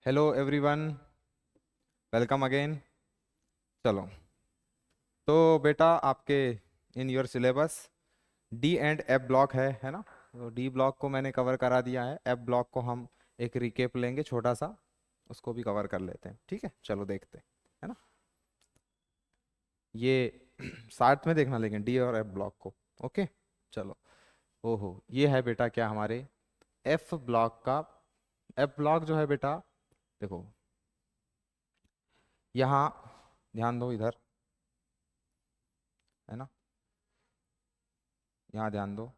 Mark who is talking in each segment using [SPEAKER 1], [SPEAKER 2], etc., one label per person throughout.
[SPEAKER 1] Hello everyone, welcome again. चलो, तो बेटा आपके in your syllabus D and F block है ना। तो डी ब्लॉक को मैंने कवर करा दिया है, एफ ब्लॉक को हम एक रिकेप लेंगे छोटा सा, उसको भी कवर कर लेते हैं। ठीक है, चलो देखते हैं, है ना। ये साथ में देखना लेकिन डी और एफ ब्लॉक को। ओके, चलो। ओहो, ये है बेटा क्या हमारे एफ ब्लॉक का। एफ ब्लॉक जो है बेटा, देखो यहाँ ध्यान दो, इधर है ना, यहाँ ध्यान दो।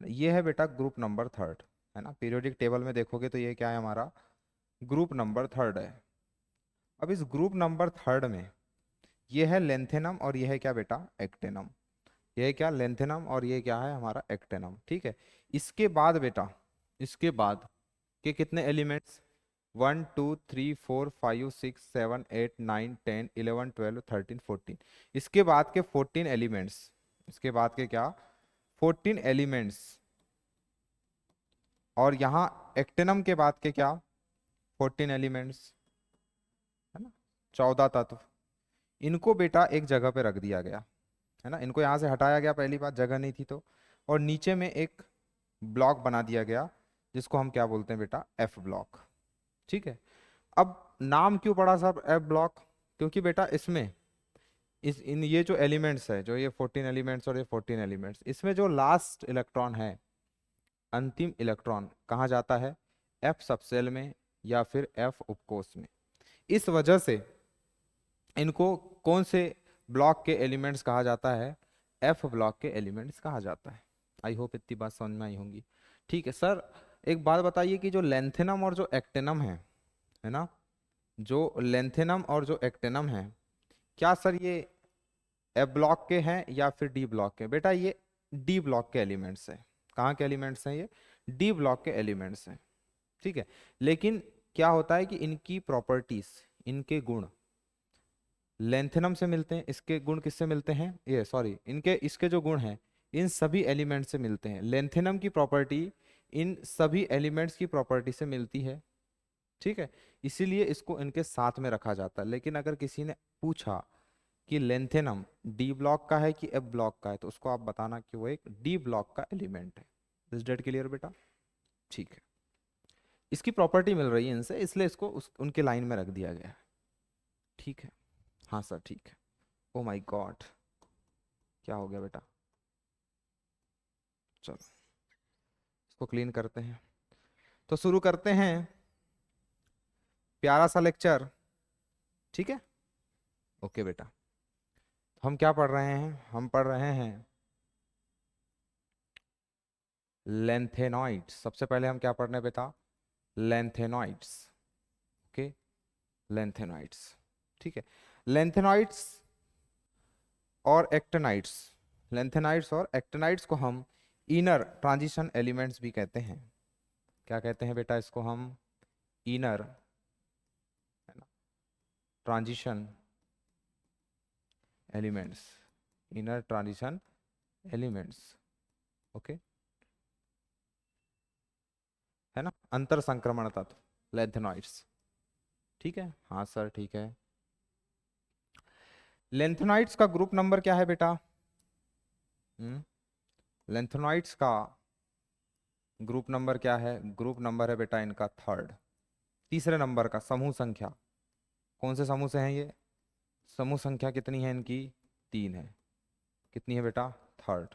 [SPEAKER 1] ये है बेटा ग्रुप नंबर थर्ड, है ना। पीरियोडिक टेबल में देखोगे तो ये क्या है, हमारा ग्रुप नंबर थर्ड है। अब इस ग्रुप नंबर थर्ड में ये है लेंथेनम और ये है क्या बेटा, एक्टेनम। ये है क्या, लेंथेनम, और ये क्या है हमारा एक्टेनम। ठीक है। इसके बाद बेटा, इसके बाद के कितने एलिमेंट्स, 1 2 3 4 5 6 7 8 9 10 11 12 13 14। इसके बाद के 14 एलिमेंट्स, इसके बाद के क्या 14 एलिमेंट्स। और यहाँ एक्टिनम के बाद के क्या 14 एलिमेंट्स, है ना, 14 तत्व। इनको बेटा एक जगह पे रख दिया गया, है ना। इनको यहाँ से हटाया गया, पहली बात जगह नहीं थी तो। और नीचे में एक ब्लॉक बना दिया गया जिसको हम क्या बोलते हैं बेटा, एफ ब्लॉक। ठीक है। अब नाम क्यों पड़ा साहब एफ ब्लॉक, क्योंकि बेटा इसमें इस इन ये जो एलिमेंट्स है, जो ये 14 एलिमेंट्स और ये 14 एलिमेंट्स, इसमें जो लास्ट इलेक्ट्रॉन है, अंतिम इलेक्ट्रॉन कहाँ जाता है, एफ सबसेल में या फिर एफ उपकोष में। इस वजह से इनको कौन से ब्लॉक के एलिमेंट्स कहा जाता है, एफ ब्लॉक के एलिमेंट्स कहा जाता है। आई होप इतनी बात समझ में आई होंगी। ठीक है सर, एक बात बताइए कि जो लेंथेनम और जो एक्टेनम है ना, जो लेंथेनम और जो एक्टेनम है, क्या सर ये एफ ब्लॉक के हैं या फिर डी ब्लॉक के। बेटा ये डी ब्लॉक के एलिमेंट्स हैं। कहाँ के एलिमेंट्स हैं ये, डी ब्लॉक के एलिमेंट्स हैं। ठीक है। लेकिन क्या होता है कि इनकी प्रॉपर्टीज, इनके गुण लेंथेनम से मिलते हैं, इसके गुण किससे मिलते हैं, ये सॉरी इनके इसके जो गुण हैं इन सभी एलिमेंट से मिलते हैं। लेंथेनम की प्रॉपर्टी इन सभी एलिमेंट्स की प्रॉपर्टी से मिलती है। ठीक है। इसीलिए इसको इनके साथ में रखा जाता है। लेकिन अगर किसी ने पूछा कि लेंथेनम डी ब्लॉक का है कि एफ ब्लॉक का है, तो उसको आप बताना कि वो एक डी ब्लॉक का एलिमेंट है। दिस डेट क्लियर बेटा। ठीक है। इसकी प्रॉपर्टी मिल रही है इनसे, इसलिए इसको उनके लाइन में रख दिया गया है। ठीक है। हाँ सर ठीक है। ओ माय गॉड, क्या हो गया बेटा, चलो इसको क्लीन करते हैं। तो शुरू करते हैं प्यारा सा लेक्चर। ठीक है। ओके बेटा, हम क्या पढ़ रहे हैं, हम पढ़ रहे हैं लेंथेनॉइड्स। सबसे पहले हम क्या पढ़ रहे हैं बेटा, लेंथेनॉइड्स। Okay, lanthanoids. ठीक है। लेंथेनॉइड्स और एक्टेनाइड्स, लेंथेनाइड्स और एक्टेनाइड्स को हम इनर ट्रांजिशन एलिमेंट्स भी कहते हैं। क्या कहते हैं बेटा इसको हम, इनर, है ना, transition elements, inner transition elements. Okay, है ना, अंतर संक्रमण तत्व लेंथेनॉइड्स। ठीक है, हाँ सर ठीक है। लेंथेनॉइड्स का ग्रुप नंबर क्या है बेटा, लेंथेनॉइड्स का ग्रुप नंबर क्या है, ग्रुप नंबर है बेटा इनका थर्ड। तीसरे नंबर का समूह संख्या, कौन से समूह से हैं ये, समूह संख्या कितनी है इनकी, 3 है। कितनी है बेटा, थर्ड।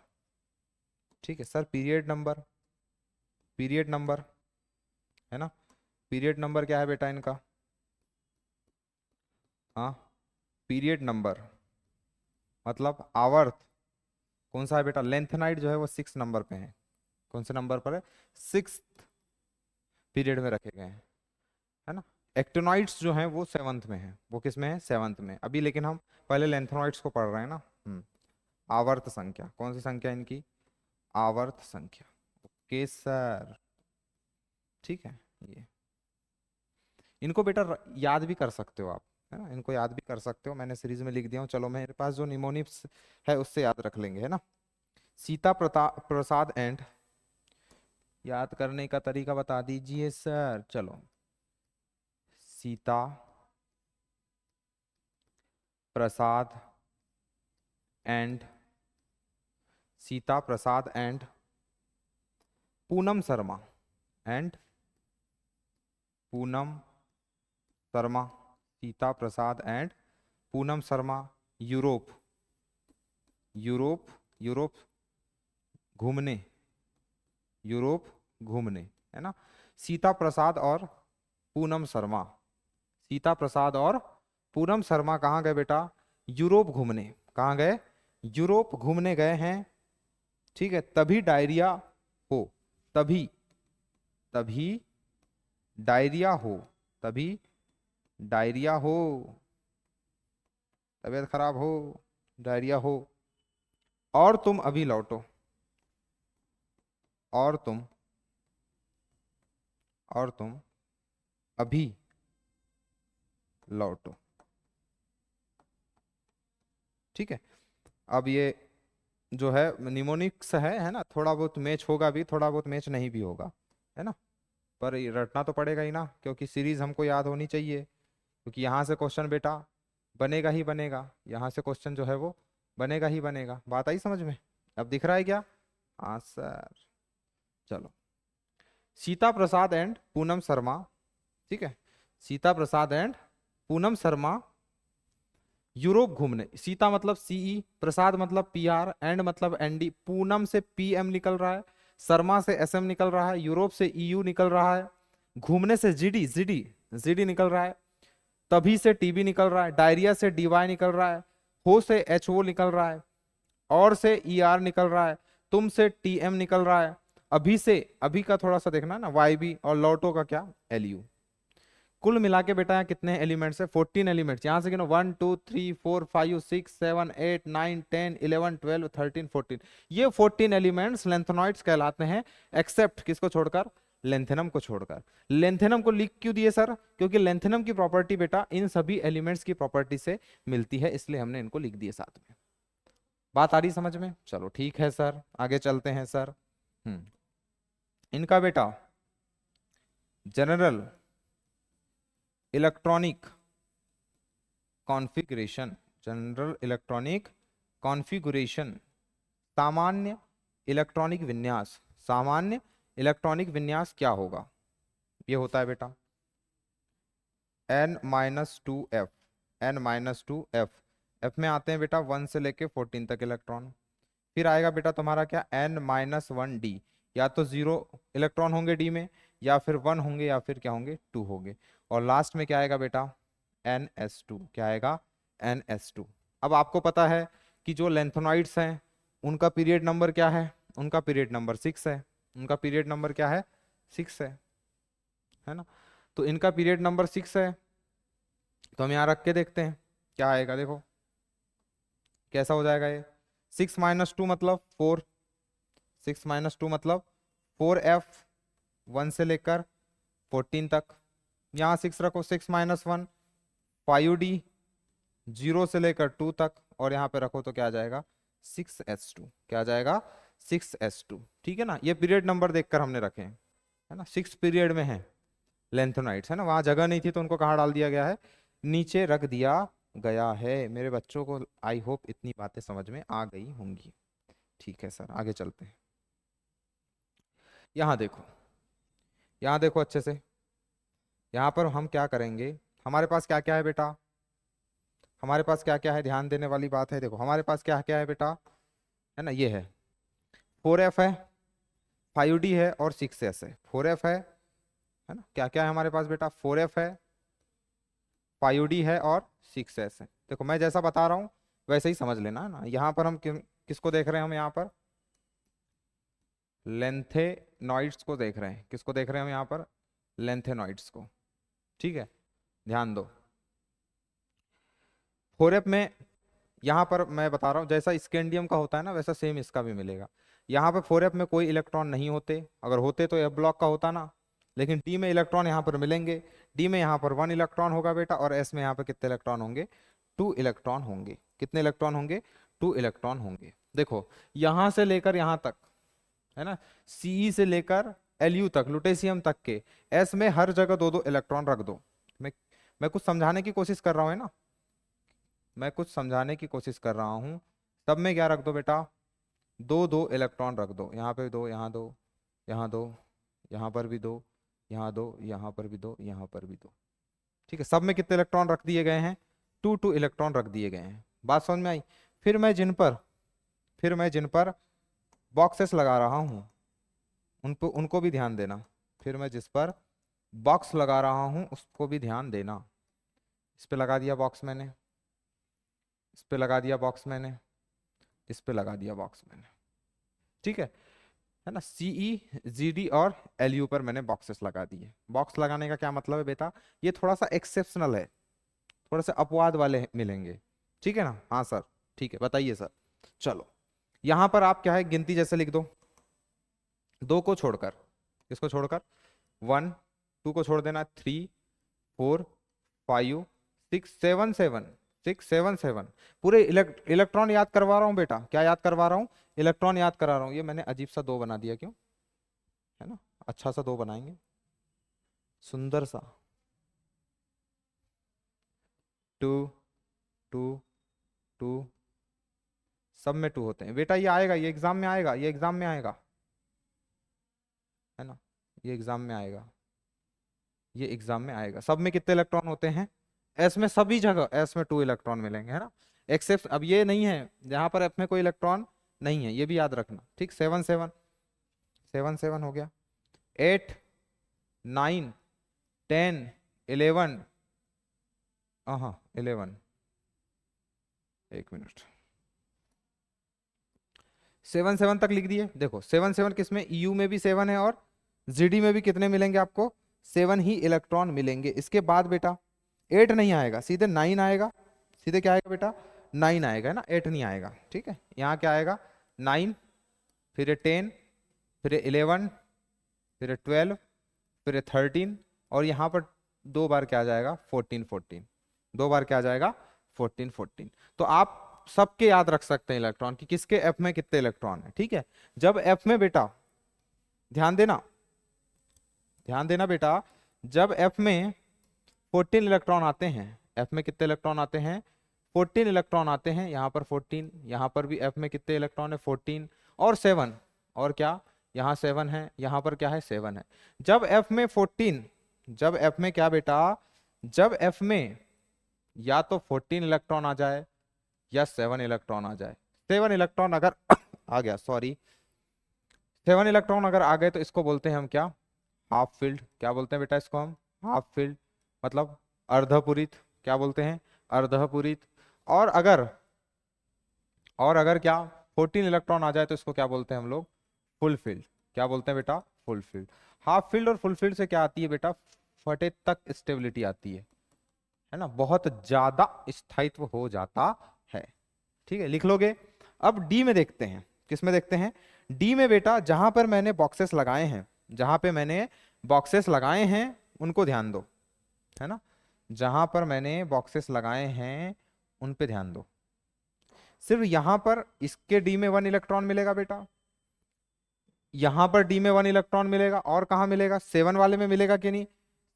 [SPEAKER 1] ठीक है sir, period number, period number, है ना, पीरियड नंबर क्या है बेटा इनका, हाँ, पीरियड नंबर मतलब आवर्त कौन सा है बेटा, लेंथेनाइड जो है वो 6 नंबर पे है। कौन से नंबर पर है, 6 पीरियड में रखे गए हैं, है ना। एक्टिनॉइड्स जो हैं वो 7th में है, वो किस में है, 7th में अभी। लेकिन हम पहले लेंथेनॉइड्स को पढ़ रहे हैं ना। आवर्त संख्या, कौन सी संख्या इनकी, आवर्त संख्या। ओके सर, ठीक है। ये इनको बेटा याद भी कर सकते हो आप, है ना, इनको याद भी कर सकते हो, मैंने सीरीज में लिख दिया हूँ। चलो मेरे पास जो निमोनिक्स है उससे याद रख लेंगे, है ना। सीता प्रसाद एंड याद करने का तरीका बता दीजिए सर। चलो, Sita Prasad and Sita Prasad and Poonam Sharma and Poonam Sharma, Sita Prasad and Poonam Sharma Europe Europe Europe घूमने, यूरोप घूमने, है ना। सीता प्रसाद और पूनम शर्मा, सीता प्रसाद और पूनम शर्मा कहाँ गए बेटा? यूरोप घूमने। कहाँ गए? यूरोप घूमने गए हैं, ठीक है। तभी डायरिया हो, तभी तभी डायरिया हो, तभी डायरिया हो, तबीयत खराब हो, डायरिया हो, और तुम अभी लौटो, और तुम अभी लौटो, ठीक है। अब ये जो है निमोनिक्स है ना, थोड़ा बहुत मैच होगा भी, थोड़ा बहुत मैच नहीं भी होगा, है ना। पर ये रटना तो पड़ेगा ही ना, क्योंकि सीरीज हमको याद होनी चाहिए, क्योंकि यहाँ से क्वेश्चन बेटा बनेगा ही बनेगा, यहाँ से क्वेश्चन जो है वो बनेगा ही बनेगा। बात आई समझ में? अब दिख रहा है क्या? हाँ सर। चलो, सीता प्रसाद एंड पूनम शर्मा, ठीक है, सीता प्रसाद एंड पूनम शर्मा यूरोप घूमने। सीता मतलब सीई, प्रसाद मतलब पीआर, एंड मतलब एनडी, पूनम से पीएम निकल रहा है, शर्मा से एसएम निकल रहा है, यूरोप से ईयू निकल रहा है, घूमने से जीडी जीडी जीडी निकल रहा है, तभी से टीबी निकल रहा है, डायरिया से डीवाई निकल रहा है, हो से एचओ निकल रहा है, और से ईआर निकल रहा है, तुम से टीएम निकल रहा है, अभी से, अभी का थोड़ा सा देखना ना, वाईबी, और लौटो का क्या? एलयू। कुल मिला के बेटा यहाँ कितने एलिमेंट्स है? 14 एलिमेंट्स। यहां से गिनो 1 2 3 4 5 6 7 8 9 10 11 12 13 14। ये 14 एलिमेंट्स लेंथेनॉइड्स कहलाते हैं, एक्सेप्ट किसको छोड़कर? लेंथेनम को छोड़कर। लेंथेनम को लिख क्यों दिए सर? क्योंकि लेंथेनम की प्रॉपर्टी बेटा इन सभी एलिमेंट्स की प्रॉपर्टी से मिलती है, इसलिए हमने इनको लिख दिए साथ में। बात आ रही समझ में? चलो ठीक है सर, आगे चलते हैं सर। इनका बेटा general electronic configuration, general electronic configuration, सामान्य इलेक्ट्रॉनिक विन्यास, सामान्य इलेक्ट्रॉनिक विन्यास क्या होगा? ये होता है बेटा n-2f, n-2f, f में आते हैं बेटा 1 से लेके 14 तक इलेक्ट्रॉन। फिर आएगा बेटा तुम्हारा क्या? n-1d, या तो 0 इलेक्ट्रॉन होंगे d में, या फिर 1 होंगे, या फिर क्या होंगे? 2 होंगे। और लास्ट में क्या आएगा बेटा? ns2। क्या आएगा? ns2। अब आपको पता है कि जो लेंथेनॉइड्स हैं उनका पीरियड नंबर क्या है? उनका पीरियड नंबर 6 है। उनका पीरियड नंबर क्या है? 6 है ना। तो इनका पीरियड नंबर 6 है, तो हम यहाँ रख के देखते हैं क्या आएगा। देखो कैसा हो जाएगा ये। 6 - 2 मतलब 4, 6 - 2 मतलब 4f, 1 से लेकर 14 तक। यहाँ 6 रखो, 6 - 1 5d, 0 से लेकर 2 तक, और यहाँ पे रखो तो क्या आ जाएगा? 6s2। क्या आ जाएगा? 6s2। ठीक है ना। ये पीरियड नंबर देखकर हमने रखे हैं, है ना। 6 पीरियड में है लेंथेनॉइड्स, है ना। वहां जगह नहीं थी तो उनको कहाँ डाल दिया गया है? नीचे रख दिया गया है। मेरे बच्चों को आई होप इतनी बातें समझ में आ गई होंगी। ठीक है सर, आगे चलते हैं। यहाँ देखो, यहाँ देखो अच्छे से। यहाँ पर हम क्या करेंगे? हमारे पास क्या क्या है बेटा? हमारे पास क्या क्या है? ध्यान देने वाली बात है। देखो हमारे पास क्या क्या है बेटा, है ना। ये है 4f है, 5d है, और 6s है। 4f है ना। क्या क्या है हमारे पास बेटा? 4f है, 5d है, और 6s है। देखो मैं जैसा बता रहा हूँ वैसे ही समझ लेना, है ना। यहाँ पर हम किसको देख रहे हैं? हम यहाँ पर लेंथेनॉइड्स को देख रहे हैं। किसको देख रहे हैं हम यहाँ पर? लेंथेनॉइड्स को। ठीक है, ध्यान दो। 4f में यहाँ पर मैं बता रहा हूँ जैसा स्कैंडियम का होता है ना, वैसा सेम इसका भी मिलेगा। यहाँ पर 4f में कोई इलेक्ट्रॉन नहीं होते, अगर होते तो f ब्लॉक का होता ना, लेकिन d में इलेक्ट्रॉन यहाँ पर मिलेंगे। d में यहाँ पर 1 इलेक्ट्रॉन होगा बेटा, और s में यहाँ पर कितने इलेक्ट्रॉन होंगे? 2 इलेक्ट्रॉन होंगे। कितने इलेक्ट्रॉन होंगे? 2 इलेक्ट्रॉन होंगे। देखो यहाँ से लेकर यहाँ तक, है ना, Ce से लेकर Lu तक, लुटेशियम तक के, S में हर जगह दो दो इलेक्ट्रॉन रख दो। मैं मैं कुछ समझाने की कोशिश कर रहा हूँ, है ना, मैं कुछ समझाने की कोशिश कर रहा हूँ। सब में क्या रख दो बेटा, दो दो इलेक्ट्रॉन रख दो, यहाँ पे दो, यहाँ दो, यहाँ दो, यहाँ पर भी दो, यहाँ दो, यहाँ पर भी दो, यहाँ पर भी दो। ठीक है, सब में कितने इलेक्ट्रॉन रख दिए गए हैं, टू टू इलेक्ट्रॉन रख दिए गए हैं। बात समझ में आई। फिर मैं जिन पर बॉक्सेस लगा रहा हूँ उनको भी ध्यान देना। फिर मैं जिस पर बॉक्स लगा रहा हूँ उसको भी ध्यान देना। इस पे लगा दिया बॉक्स मैंने, इस पे लगा दिया बॉक्स मैंने, इस पे लगा दिया बॉक्स मैंने। ठीक है ना। CE GD और LU पर मैंने बॉक्सेस लगा दिए। बॉक्स लगाने का क्या मतलब है बेटा, ये थोड़ा सा एक्सेप्शनल है, थोड़ा सा अपवाद वाले मिलेंगे। ठीक है ना, हाँ सर, ठीक है, बताइए सर। चलो यहां पर आप क्या है, गिनती जैसे लिख दो, दो को छोड़कर, किसको छोड़कर, 1 2 को छोड़ देना, 3 4 5 6 7 7 6 7 7 पूरे इलेक्ट्रॉन याद करवा रहा हूँ बेटा। क्या याद करवा रहा हूँ, इलेक्ट्रॉन याद करा रहा हूँ। ये मैंने अजीब सा 2 बना दिया, क्यों, है ना, अच्छा सा 2 बनाएंगे, सुंदर सा। 2 2 2, सब में 2 होते हैं बेटा। ये आएगा, ये एग्जाम में आएगा, ये एग्जाम में आएगा, है ना, ये एग्जाम में आएगा, ये एग्जाम में आएगा। सब में कितने इलेक्ट्रॉन होते हैं, एस में, सभी जगह एस में 2 इलेक्ट्रॉन मिलेंगे, है ना, एक्सेप्ट अब ये नहीं है जहां पर एफ में कोई इलेक्ट्रॉन नहीं है, ये भी याद रखना। ठीक, 7 7 7 7 हो गया, 8 9 10 11, हाँ 11, एक मिनट, 7 7 तक लिख दिए। देखो 7 7 किसमें, EU में भी 7 है और GD में भी कितने मिलेंगे आपको, 7 ही इलेक्ट्रॉन मिलेंगे। इसके बाद बेटा 8 नहीं आएगा, सीधे 9 आएगा। सीधे क्या आएगा बेटा, 9 आएगा, है ना, 8 नहीं आएगा। ठीक है, यहाँ क्या आएगा, 9, फिर 10, फिर 11, फिर 12, फिर 13, और यहाँ पर 2 बार क्या आ जाएगा, 14 14, 2 बार क्या आ जाएगा, 14 14। तो आप सबके याद रख सकते हैं इलेक्ट्रॉन कि किसके एफ में कितने इलेक्ट्रॉन है। ठीक है, जब एफ में बेटा, ध्यान देना, ध्यान देना बेटा, जब एफ में 14 इलेक्ट्रॉन आते हैं, एफ में कितने इलेक्ट्रॉन आते हैं, 14 इलेक्ट्रॉन आते हैं। यहाँ पर 14, यहाँ पर भी एफ में कितने इलेक्ट्रॉन है, 14 और 7, और क्या, यहाँ 7 है, यहाँ पर क्या है, 7 है। जब एफ में 14, जब एफ में क्या बेटा, जब एफ में या तो 14 इलेक्ट्रॉन आ जाए या 7 इलेक्ट्रॉन आ जाए, 7 इलेक्ट्रॉन अगर आ गया, सॉरी, 7 इलेक्ट्रॉन अगर आ गए तो इसको बोलते हैं हम क्या, हाफ फिल्ड। क्या बोलते हैं बेटा इसको हम, हाफ फिल्ड, मतलब अर्धपूरित। क्या बोलते हैं, अर्धपूरित। और अगर क्या 14 इलेक्ट्रॉन आ जाए तो इसको क्या बोलते हैं हम लोग, फुल फील्ड। क्या बोलते हैं बेटा, फुल फील्ड। हाफ फील्ड और फुल फील्ड से क्या आती है बेटा, फटे तक स्टेबिलिटी आती है ना, बहुत ज्यादा स्थायित्व हो जाता है। ठीक है, लिख लोगे। अब डी में देखते हैं, किस में देखते हैं, डी में बेटा जहां पर मैंने बॉक्सेस लगाए हैं, जहां पे मैंने बॉक्सेस लगाए हैं उनको ध्यान दो, है ना, जहां पर मैंने बॉक्सेस लगाए हैं उन पे ध्यान दो। सिर्फ यहां पर इसके डी में 1 इलेक्ट्रॉन मिलेगा बेटा, यहां पर डी में 1 इलेक्ट्रॉन मिलेगा, और कहां मिलेगा, 7 वाले में मिलेगा कि नहीं,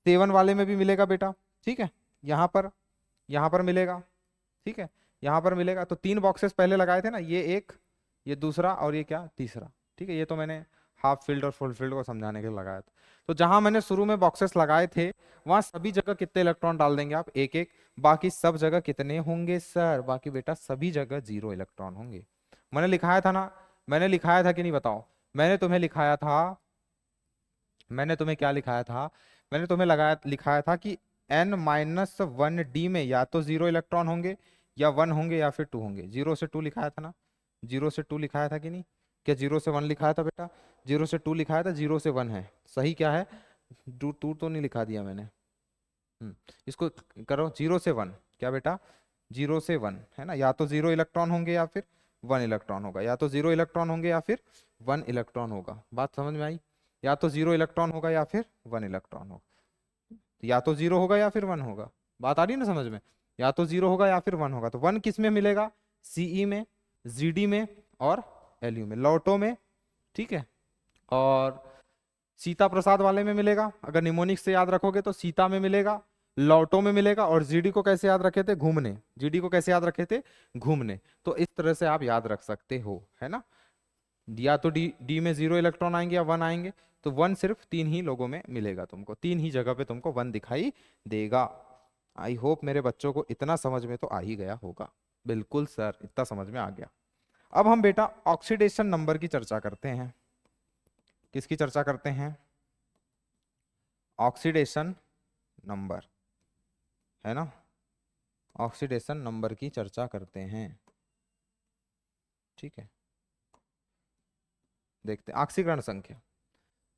[SPEAKER 1] 7 वाले में भी मिलेगा बेटा। ठीक है, यहां पर मिलेगा। ठीक है, यहां पर मिलेगा। तो 3 बॉक्सेस पहले लगाए थे ना, ये एक, ये दूसरा, और ये क्या, तीसरा। ठीक है, ये तो मैंने हाफ फील्ड और फुल फील्ड को समझाने के लिए लगाया था। तो जहां मैंने शुरू में बॉक्सेस लगाए थे वहां सभी जगह कितने इलेक्ट्रॉन डाल देंगे आप, एक एक। बाकी सब जगह कितने होंगे सर, बाकी बेटा सभी जगह 0 इलेक्ट्रॉन होंगे। मैंने लिखाया था ना, मैंने लिखाया था कि नहीं बताओ, मैंने तुम्हें लिखाया था, मैंने तुम्हें क्या लिखाया था, मैंने तुम्हें लिखाया था कि n-1 डी में या तो 0 इलेक्ट्रॉन होंगे या 1 होंगे या फिर 2 होंगे। 0 से 2 लिखाया था ना, 0 से 2 लिखाया था कि नहीं, क्या 0 से 1 लिखाया था बेटा, 0 से 2 लिखाया था, 0 से 1 है, सही क्या है, 2 तो नहीं लिखा दिया मैंने। इसको करो 0 से 1, क्या बेटा, 0 से 1, है ना, या तो 0 इलेक्ट्रॉन होंगे या फिर 1 इलेक्ट्रॉन होगा, या तो 0 इलेक्ट्रॉन होंगे या फिर 1 इलेक्ट्रॉन होगा। बात समझ में आई, या तो 0 इलेक्ट्रॉन होगा या फिर 1 इलेक्ट्रॉन होगा, या तो 0 होगा या फिर 1 होगा। बात आ रही है ना समझ में, या तो 0 होगा या फिर 1 होगा। तो 1 किस में मिलेगा, CE में, GD में और LU में, लॉटो में। ठीक है, और सीता प्रसाद वाले में मिलेगा, अगर निमोनिक से याद रखोगे तो सीता में मिलेगा, लॉटो में मिलेगा, और जीडी को कैसे याद रखे थे, घूमने, जीडी को कैसे याद रखे थे, घूमने। तो इस तरह से आप याद रख सकते हो, है ना। या तो डी डी में 0 इलेक्ट्रॉन आएंगे या 1 आएंगे, तो 1 सिर्फ 3 ही लोगों में मिलेगा तुमको, 3 ही जगह पे तुमको 1 दिखाई देगा। आई होप मेरे बच्चों को इतना समझ में तो आ ही गया होगा। बिल्कुल सर, इतना समझ में आ गया। अब हम बेटा ऑक्सीडेशन नंबर की चर्चा करते हैं। किसकी चर्चा करते हैं, ऑक्सीडेशन नंबर, है ना, ऑक्सीडेशन नंबर की चर्चा करते हैं। ठीक है, देखते हैं ऑक्सीकरण संख्या।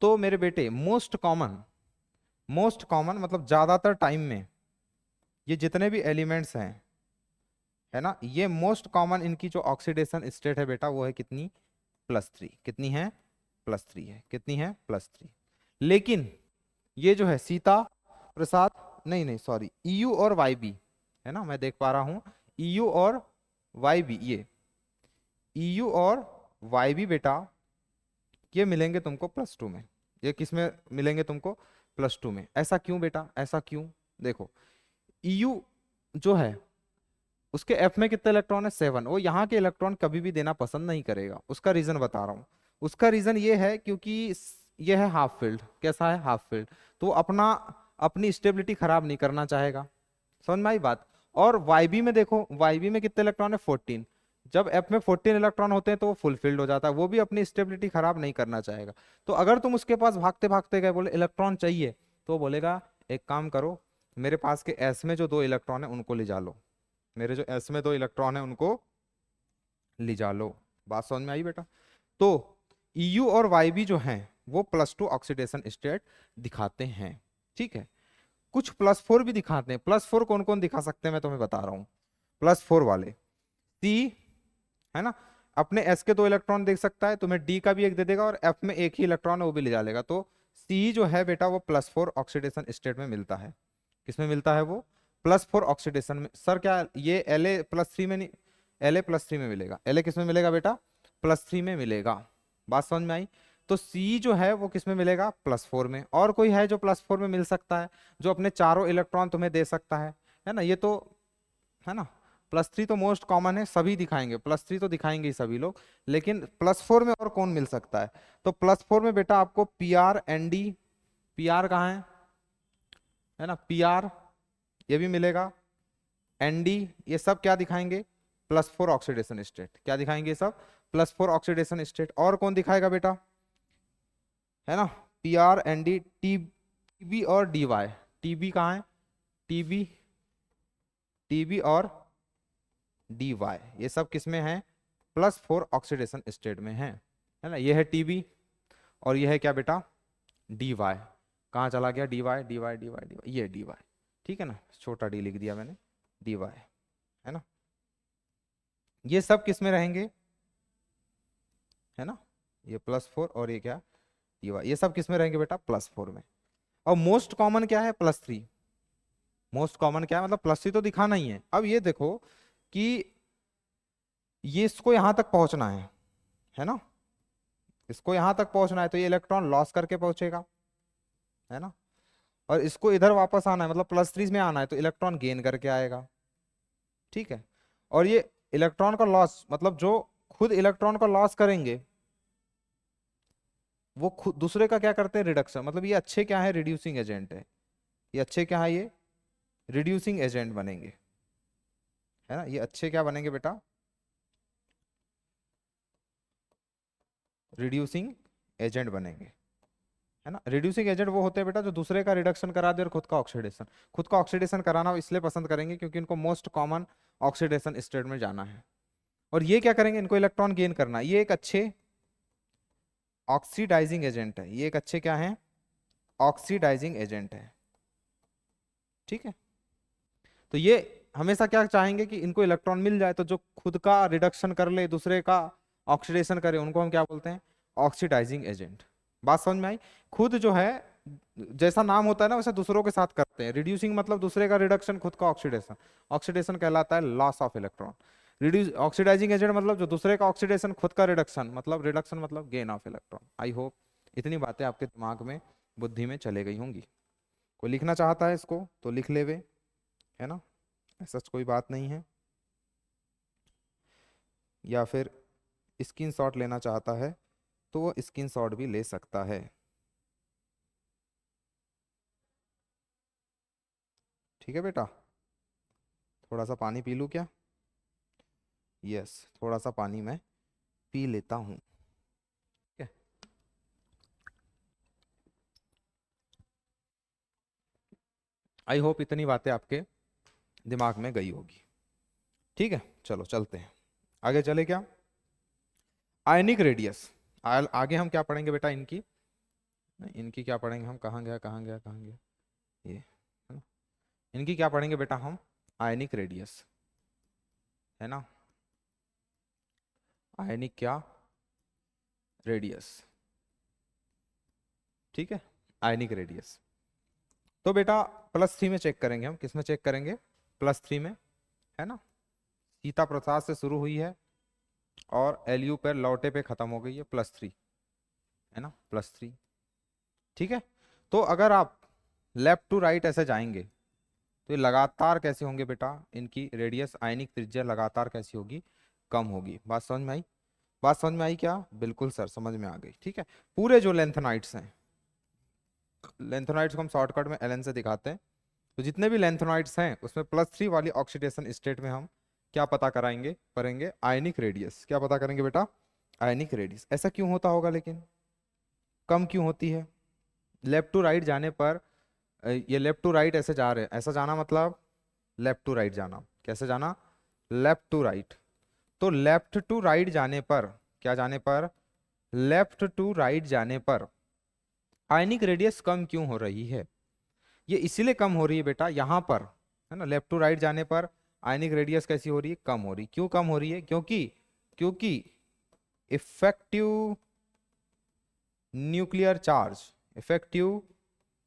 [SPEAKER 1] तो मेरे बेटे मोस्ट कॉमन मतलब ज्यादातर टाइम में ये जितने भी एलिमेंट्स हैं, है ना, ये मोस्ट कॉमन इनकी जो ऑक्सीडेशन स्टेट है बेटा वो है कितनी, +3। कितनी है, +3 है। कितनी है, +3। लेकिन ये जो है सीता प्रसाद, नहीं सॉरी, EU और YB, है ना, मैं देख पा रहा हूं EU और YB, ये EU और YB बेटा ये मिलेंगे तुमको +2 में। ये किस में मिलेंगे तुमको, +2 में। ऐसा क्यों बेटा, ऐसा क्यों, देखो EU जो है उसके F में कितने इलेक्ट्रॉन है, 7। वो यहाँ के इलेक्ट्रॉन कभी भी देना पसंद नहीं करेगा। उसका रीजन बता रहा हूँ। उसका रीजन ये है क्योंकि ये है हाफ फील्ड। कैसा है, हाफ फील्ड, तो अपनी स्टेबिलिटी खराब नहीं करना चाहेगा। समझ में आई बात। और YB में देखो, YB में कितने इलेक्ट्रॉन है, 14। जब F में 14 इलेक्ट्रॉन होते हैं तो वो फुलफिल्ड हो जाता है, वो भी अपनी स्टेबिलिटी खराब नहीं करना चाहेगा। तो अगर तुम उसके पास भागते भागते गए, बोले इलेक्ट्रॉन चाहिए, तो वो बोलेगा एक काम करो, मेरे पास के S में जो 2 इलेक्ट्रॉन है उनको ले जा लो, मेरे जो S में 2 इलेक्ट्रॉन है उनको ले जा लो। बात समझ में आई बेटा। तो EU और YB जो हैं वो +2 ऑक्सीडेशन स्टेट दिखाते हैं। ठीक है, कुछ +4 भी दिखाते हैं। +4 कौन कौन दिखा सकते हैं मैं तुम्हें बता रहा हूं। +4 वाले C, है ना, अपने S के 2 इलेक्ट्रॉन देख सकता है, तुम्हें D का भी एक दे देगा, और F में एक ही इलेक्ट्रॉन है वो भी ले जा लेगा। तो C जो है बेटा वो +4 ऑक्सीडेशन स्टेट में मिलता है। किसमें मिलता है वो, +4 ऑक्सीडेशन में। सर क्या ये La+3 में नहीं, La+3 में मिलेगा। La किस में मिलेगा बेटा, +3 में मिलेगा। बात समझ में आई। तो C जो है वो किस में मिलेगा, +4 में। और कोई है जो +4 में मिल सकता है, जो अपने चारों इलेक्ट्रॉन तुम्हें दे सकता है ना, ये तो है ना। +3 तो मोस्ट कॉमन है, सभी दिखाएंगे, +3 तो दिखाएंगे ही सभी लोग। लेकिन +4 में और कौन मिल सकता है, तो +4 में बेटा आपको PR, ND, PR कहाँ है ना, PR ये भी मिलेगा, ND, ये सब क्या दिखाएंगे, +4 ऑक्सीडेशन स्टेट। क्या दिखाएंगे सब, +4 ऑक्सीडेशन स्टेट। और कौन दिखाएगा बेटा, है ना, PR, ND, TB और DY। TB कहाँ है, TB और DY, ये सब किसमें है, +4 ऑक्सीडेशन स्टेट में है ना। ये है TB और ये है क्या बेटा, DY। कहाँ चला गया, DY, ये DY। ठीक है ना, छोटा d लिख दिया मैंने, DY, है ना। ये सब किस में रहेंगे, है ना, ये +4 और ये क्या, DY, ये सब किस में रहेंगे बेटा, +4 में। और मोस्ट कॉमन क्या है, +3। मोस्ट कॉमन क्या है, मतलब +3 तो दिखाना ही है। अब ये देखो कि ये इसको यहां तक पहुंचना है ना, इसको यहां तक पहुंचना है, तो ये इलेक्ट्रॉन लॉस करके पहुंचेगा, है ना। और इसको इधर वापस आना है, मतलब +3 में आना है, तो इलेक्ट्रॉन गेन करके आएगा। ठीक है, और ये इलेक्ट्रॉन का लॉस, मतलब जो खुद इलेक्ट्रॉन का लॉस करेंगे वो खुद दूसरे का क्या करते हैं, रिडक्शन। मतलब ये अच्छे क्या है, रिड्यूसिंग एजेंट है। ये अच्छे क्या है, ये रिड्यूसिंग एजेंट बनेंगे, है ना। ये अच्छे क्या बनेंगे बेटा, रिड्यूसिंग एजेंट बनेंगे, है ना। रिड्यूसिंग एजेंट वो होते हैं बेटा जो दूसरे का रिडक्शन करा दे और खुद का ऑक्सीडेशन कराना इसलिए पसंद करेंगे क्योंकि इनको मोस्ट कॉमन ऑक्सीडेशन स्टेट में जाना है। और ये क्या करेंगे, इनको इलेक्ट्रॉन गेन करना है। ये एक अच्छे ऑक्सीडाइजिंग एजेंट है, ये एक अच्छे क्या है, ऑक्सीडाइजिंग एजेंट है। ठीक है, तो ये हमेशा क्या चाहेंगे कि इनको इलेक्ट्रॉन मिल जाए, तो जो खुद का रिडक्शन कर ले, दूसरे का ऑक्सीडेशन करे, उनको हम क्या बोलते हैं, ऑक्सीडाइजिंग एजेंट। बात समझ में आई। खुद जो है जैसा नाम होता है ना वैसे दूसरों के साथ करते हैं। रिड्यूसिंग मतलब दूसरे का रिडक्शन, खुद का ऑक्सीडेशन। ऑक्सीडेशन कहलाता है loss of electron. Reduce oxidising agent मतलब जो दूसरे का ऑक्सीडेशन, खुद का रिडक्शन, मतलब रिडक्शन मतलब gain of electron. I hope इतनी बातें आपके दिमाग में, बुद्धि में चले गई होंगी। कोई लिखना चाहता है इसको तो लिख लेवे, है ना, ऐसा कोई बात नहीं है। या फिर स्क्रीनशॉट लेना चाहता है तो वो स्क्रीनशॉट भी ले सकता है। ठीक है बेटा, थोड़ा सा पानी पी लूँ क्या? यस, थोड़ा सा पानी मैं पी लेता हूँ। ठीक है, आई होप इतनी बातें आपके दिमाग में गई होगी। ठीक है, चलो चलते हैं आगे। चले क्या? Ionic radius. आगे हम क्या पढ़ेंगे बेटा? इनकी क्या पढ़ेंगे हम? कहाँ गया, कहाँ गया, कहाँ गया ये, है ना? इनकी क्या पढ़ेंगे बेटा हम? आयनिक रेडियस, है ना, आयनिक क्या? रेडियस। ठीक है, आयनिक रेडियस। तो बेटा +3 में चेक करेंगे हम। किस में चेक करेंगे? +3 में, है ना। सीता प्रसाद से शुरू हुई है और LU पर लौटे पे खत्म हो गई है, +3, है ना, +3। ठीक है, तो अगर आप लेफ्ट टू राइट ऐसे जाएंगे तो ये लगातार कैसे होंगे बेटा? इनकी रेडियस, आयनिक त्रिज्या लगातार कैसी होगी? कम होगी। बात समझ में आई? बात समझ में आई क्या? बिल्कुल सर, समझ में आ गई। ठीक है, पूरे जो लेंथेनाइड्स हैं, लेंथेनाइड्स को हम शॉर्टकट में LN से दिखाते हैं, तो जितने भी लेंथेनाइड्स हैं उसमें +3 वाली ऑक्सीडेशन स्टेट में हम क्या पता कराएंगे, करेंगे? Ionic radius. क्या पता करेंगे बेटा? Ionic radius. ऐसा क्यों होता होगा लेकिन? कम क्यों होती है? लेफ्ट टू राइट जाने पर ये लेफ्ट टू राइट ऐसे जा रहे हैं, ऐसा जाना मतलब लेफ्ट टू राइट जाना। कैसे जाना? Left to right. तो लेफ्ट टू राइट जाने पर, क्या जाने पर? लेफ्ट टू राइट जाने पर आयनिक रेडियस कम क्यों हो रही है? ये इसीलिए कम हो रही है बेटा यहां पर, है ना, लेफ्ट टू राइट जाने पर आयनिक रेडियस कैसी हो रही है? कम हो रही। क्यों कम हो रही है? क्योंकि effective nuclear charge, effective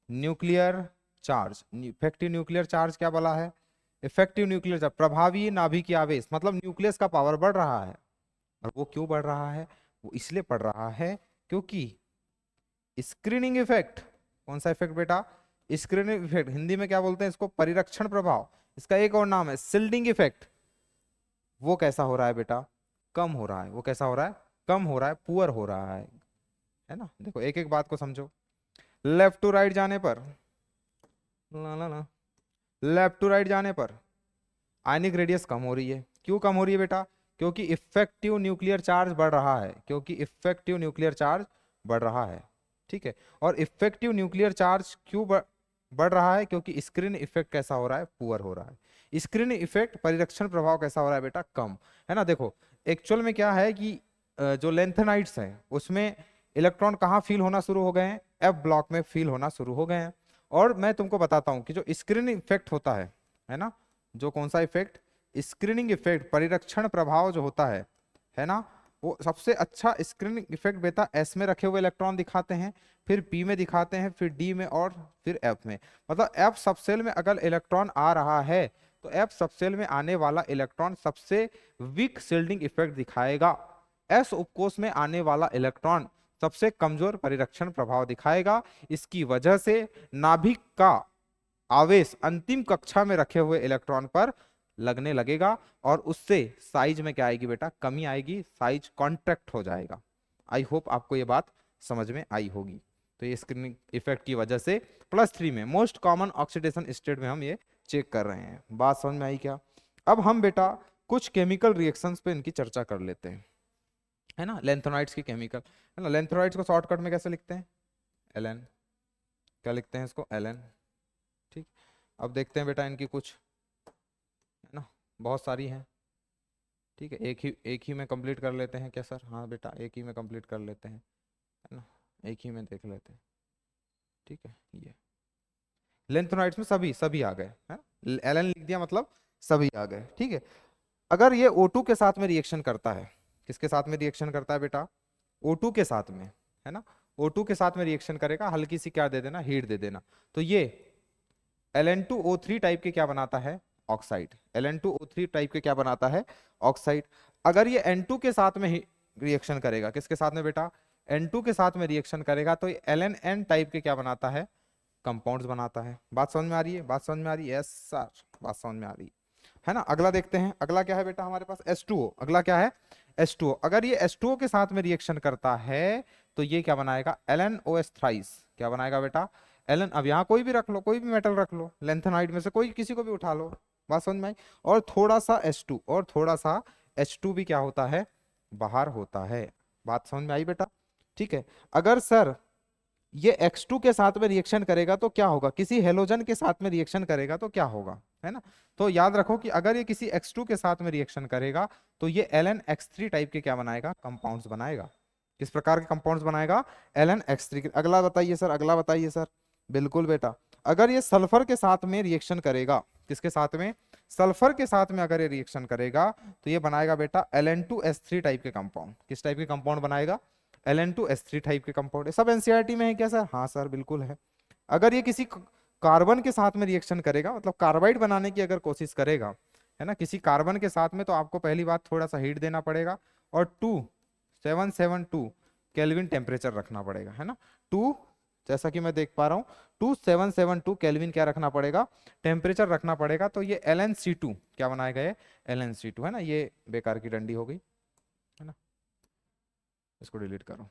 [SPEAKER 1] nuclear charge, effective nuclear charge क्या बोला है? इफेक्टिव न्यूक्लियर चार्ज, प्रभावी नाभिकीय आवेश, मतलब न्यूक्लियस का पावर बढ़ रहा है। और वो क्यों बढ़ रहा है? वो इसलिए बढ़ रहा है क्योंकि स्क्रीनिंग इफेक्ट। कौन सा इफेक्ट बेटा? Screening effect. हिंदी में क्या बोलते हैं इसको? परिरक्षण प्रभाव। इसका एक और नाम है शिल्डिंग इफेक्ट। वो कैसा हो रहा है बेटा? कम हो रहा है। वो कैसा हो रहा है? कम हो रहा है, पुअर हो रहा है ना। देखो एक एक बात को समझो। लेफ्ट टू राइट जाने पर, ला ला ला, लेफ्ट टू राइट जाने पर आयनिक रेडियस कम हो रही है। क्यों कम हो रही है बेटा? क्योंकि इफेक्टिव न्यूक्लियर चार्ज बढ़ रहा है, क्योंकि इफेक्टिव न्यूक्लियर चार्ज बढ़ रहा है। ठीक है, और इफेक्टिव न्यूक्लियर चार्ज क्यों बढ़ रहा है? क्योंकि स्क्रीन इफेक्ट कैसा हो रहा है? पुअर हो रहा है। स्क्रीन इफेक्ट, परिरक्षण प्रभाव कैसा हो रहा है बेटा? कम, है ना। देखो एक्चुअल में क्या है कि जो लेंथेनाइड्स हैं उसमें इलेक्ट्रॉन कहाँ फील होना शुरू हो गए हैं? F ब्लॉक में फील होना शुरू हो गए हैं। और मैं तुमको बताता हूँ कि जो स्क्रीन इफेक्ट होता है ना, जो कौन सा इफेक्ट? स्क्रीनिंग इफेक्ट, परिरक्षण प्रभाव जो होता है ना, वो सबसे अच्छा स्क्रीनिंग इफेक्ट बेटा S में रखे हुए इलेक्ट्रॉन दिखाते हैं, फिर P में दिखाते हैं, फिर D में और फिर F में। मतलब F सबसेल में अगर इलेक्ट्रॉन आ रहा है तो F सबसेल में आने वाला इलेक्ट्रॉन सबसे वीक शिल्डिंग इफेक्ट दिखाएगा। S उपकोष में आने वाला इलेक्ट्रॉन सबसे कमजोर परिरक्षण प्रभाव दिखाएगा। इसकी वजह से नाभिक का आवेश अंतिम कक्षा में रखे हुए इलेक्ट्रॉन पर लगने लगेगा और उससे साइज में क्या आएगी बेटा? कमी आएगी, साइज कॉन्ट्रैक्ट हो जाएगा। आई होप आपको ये बात समझ में आई होगी। तो ये स्क्रीनिंग इफेक्ट की वजह से +3 में मोस्ट कॉमन ऑक्सीडेशन स्टेट में हम ये चेक कर रहे हैं। बात समझ में आई क्या? अब हम बेटा कुछ केमिकल रिएक्शंस पे इनकी चर्चा कर लेते हैं, है ना। लेंथेनाइड्स की केमिकल, है ना। लेंथेनाइड्स को शॉर्टकट में कैसे लिखते हैं? LN। क्या लिखते हैं इसको? LN। ठीक, अब देखते हैं बेटा इनकी कुछ, है ना, बहुत सारी हैं। ठीक है, एक ही में कंप्लीट कर लेते हैं क्या सर? हाँ बेटा, एक ही में कंप्लीट कर लेते हैं, है ना, एक ही में देख लेते हैं। ठीक है, ये लेंथेनाइड्स में सभी सभी आ गए, है। LN लिख दिया मतलब सभी आ गए। ठीक है, अगर ये O2 के साथ में रिएक्शन करता है, किसके साथ में रिएक्शन करता है बेटा? O2 के साथ में, है ना। O2 के साथ में रिएक्शन करेगा, हल्की सी क्या दे देना? हीट दे देना। तो ये Ln2O3 टाइप के क्या बनाता है? ऑक्साइड। Ln2O3 टाइप के क्या बनाता है? ऑक्साइड। अगर ये N2 के साथ में रिएक्शन करेगा, किसके साथ में बेटा? N2 के साथ में रिएक्शन करेगा तो ये LN टाइप के क्या बनाता है, कंपाउंड्स बनाता है। बात समझ में आ रही है, बात समझ में आ रही है? यस सर, बात समझ में आ रही है ना। अगला देखते हैं, अगला क्या है बेटा हमारे पास, H2O। अगला क्या है, H2O। अगर ये H2O के साथ में रिएक्शन करता है तो ये क्या बनाएगा, LnOH थ्राइस। क्या बनाएगा बेटा, एलन। अब यहाँ कोई भी रख लो, कोई भी मेटल रख लो, लेंथेनाइड में से कोई किसी को भी उठा लो। बात समझ में आई? और थोड़ा सा H2 और थोड़ा सा H2 भी क्या होता है, बाहर होता है। बात समझ में आई बेटा? ठीक है। अगर सर ये X2 के साथ में रिएक्शन करेगा तो क्या होगा, किसी हेलोजन के साथ में रिएक्शन करेगा तो क्या होगा, है ना। तो याद रखो कि अगर ये किसी X2 के साथ में रिएक्शन करेगा तो ये LnX3 टाइप के क्या बनाएगा, कंपाउंड्स बनाएगा। किस प्रकार के कंपाउंड्स बनाएगा, LnX3। अगला बताइए सर, अगला बताइए सर। बिल्कुल बेटा, अगर ये सल्फर के साथ में रिएक्शन करेगा, किसके साथ में, सल्फर के साथ में अगर ये रिएक्शन करेगा तो ये बनाएगा बेटा Ln2S3 टाइप के कंपाउंड। किस टाइप के कंपाउंड बनाएगा, Ln2S3 टाइप के कंपाउंड है। सब एनसीईआरटी में है क्या सर? हाँ सर बिल्कुल है। अगर ये किसी कार्बन के साथ में रिएक्शन करेगा, मतलब कार्बाइड बनाने की अगर कोशिश करेगा, है ना, किसी कार्बन के साथ में, तो आपको पहली बात थोड़ा सा हीट देना पड़ेगा और 2772 केल्विन टेम्परेचर रखना पड़ेगा, है ना। 2, जैसा कि मैं देख पा रहा हूँ 2772 केल्विन क्या रखना पड़ेगा, टेम्परेचर रखना पड़ेगा। तो ये LnC2 क्या बनाएगा, ये LnC2 है ना। ये बेकार की डंडी हो गई, है ना, इसको डिलीट करो।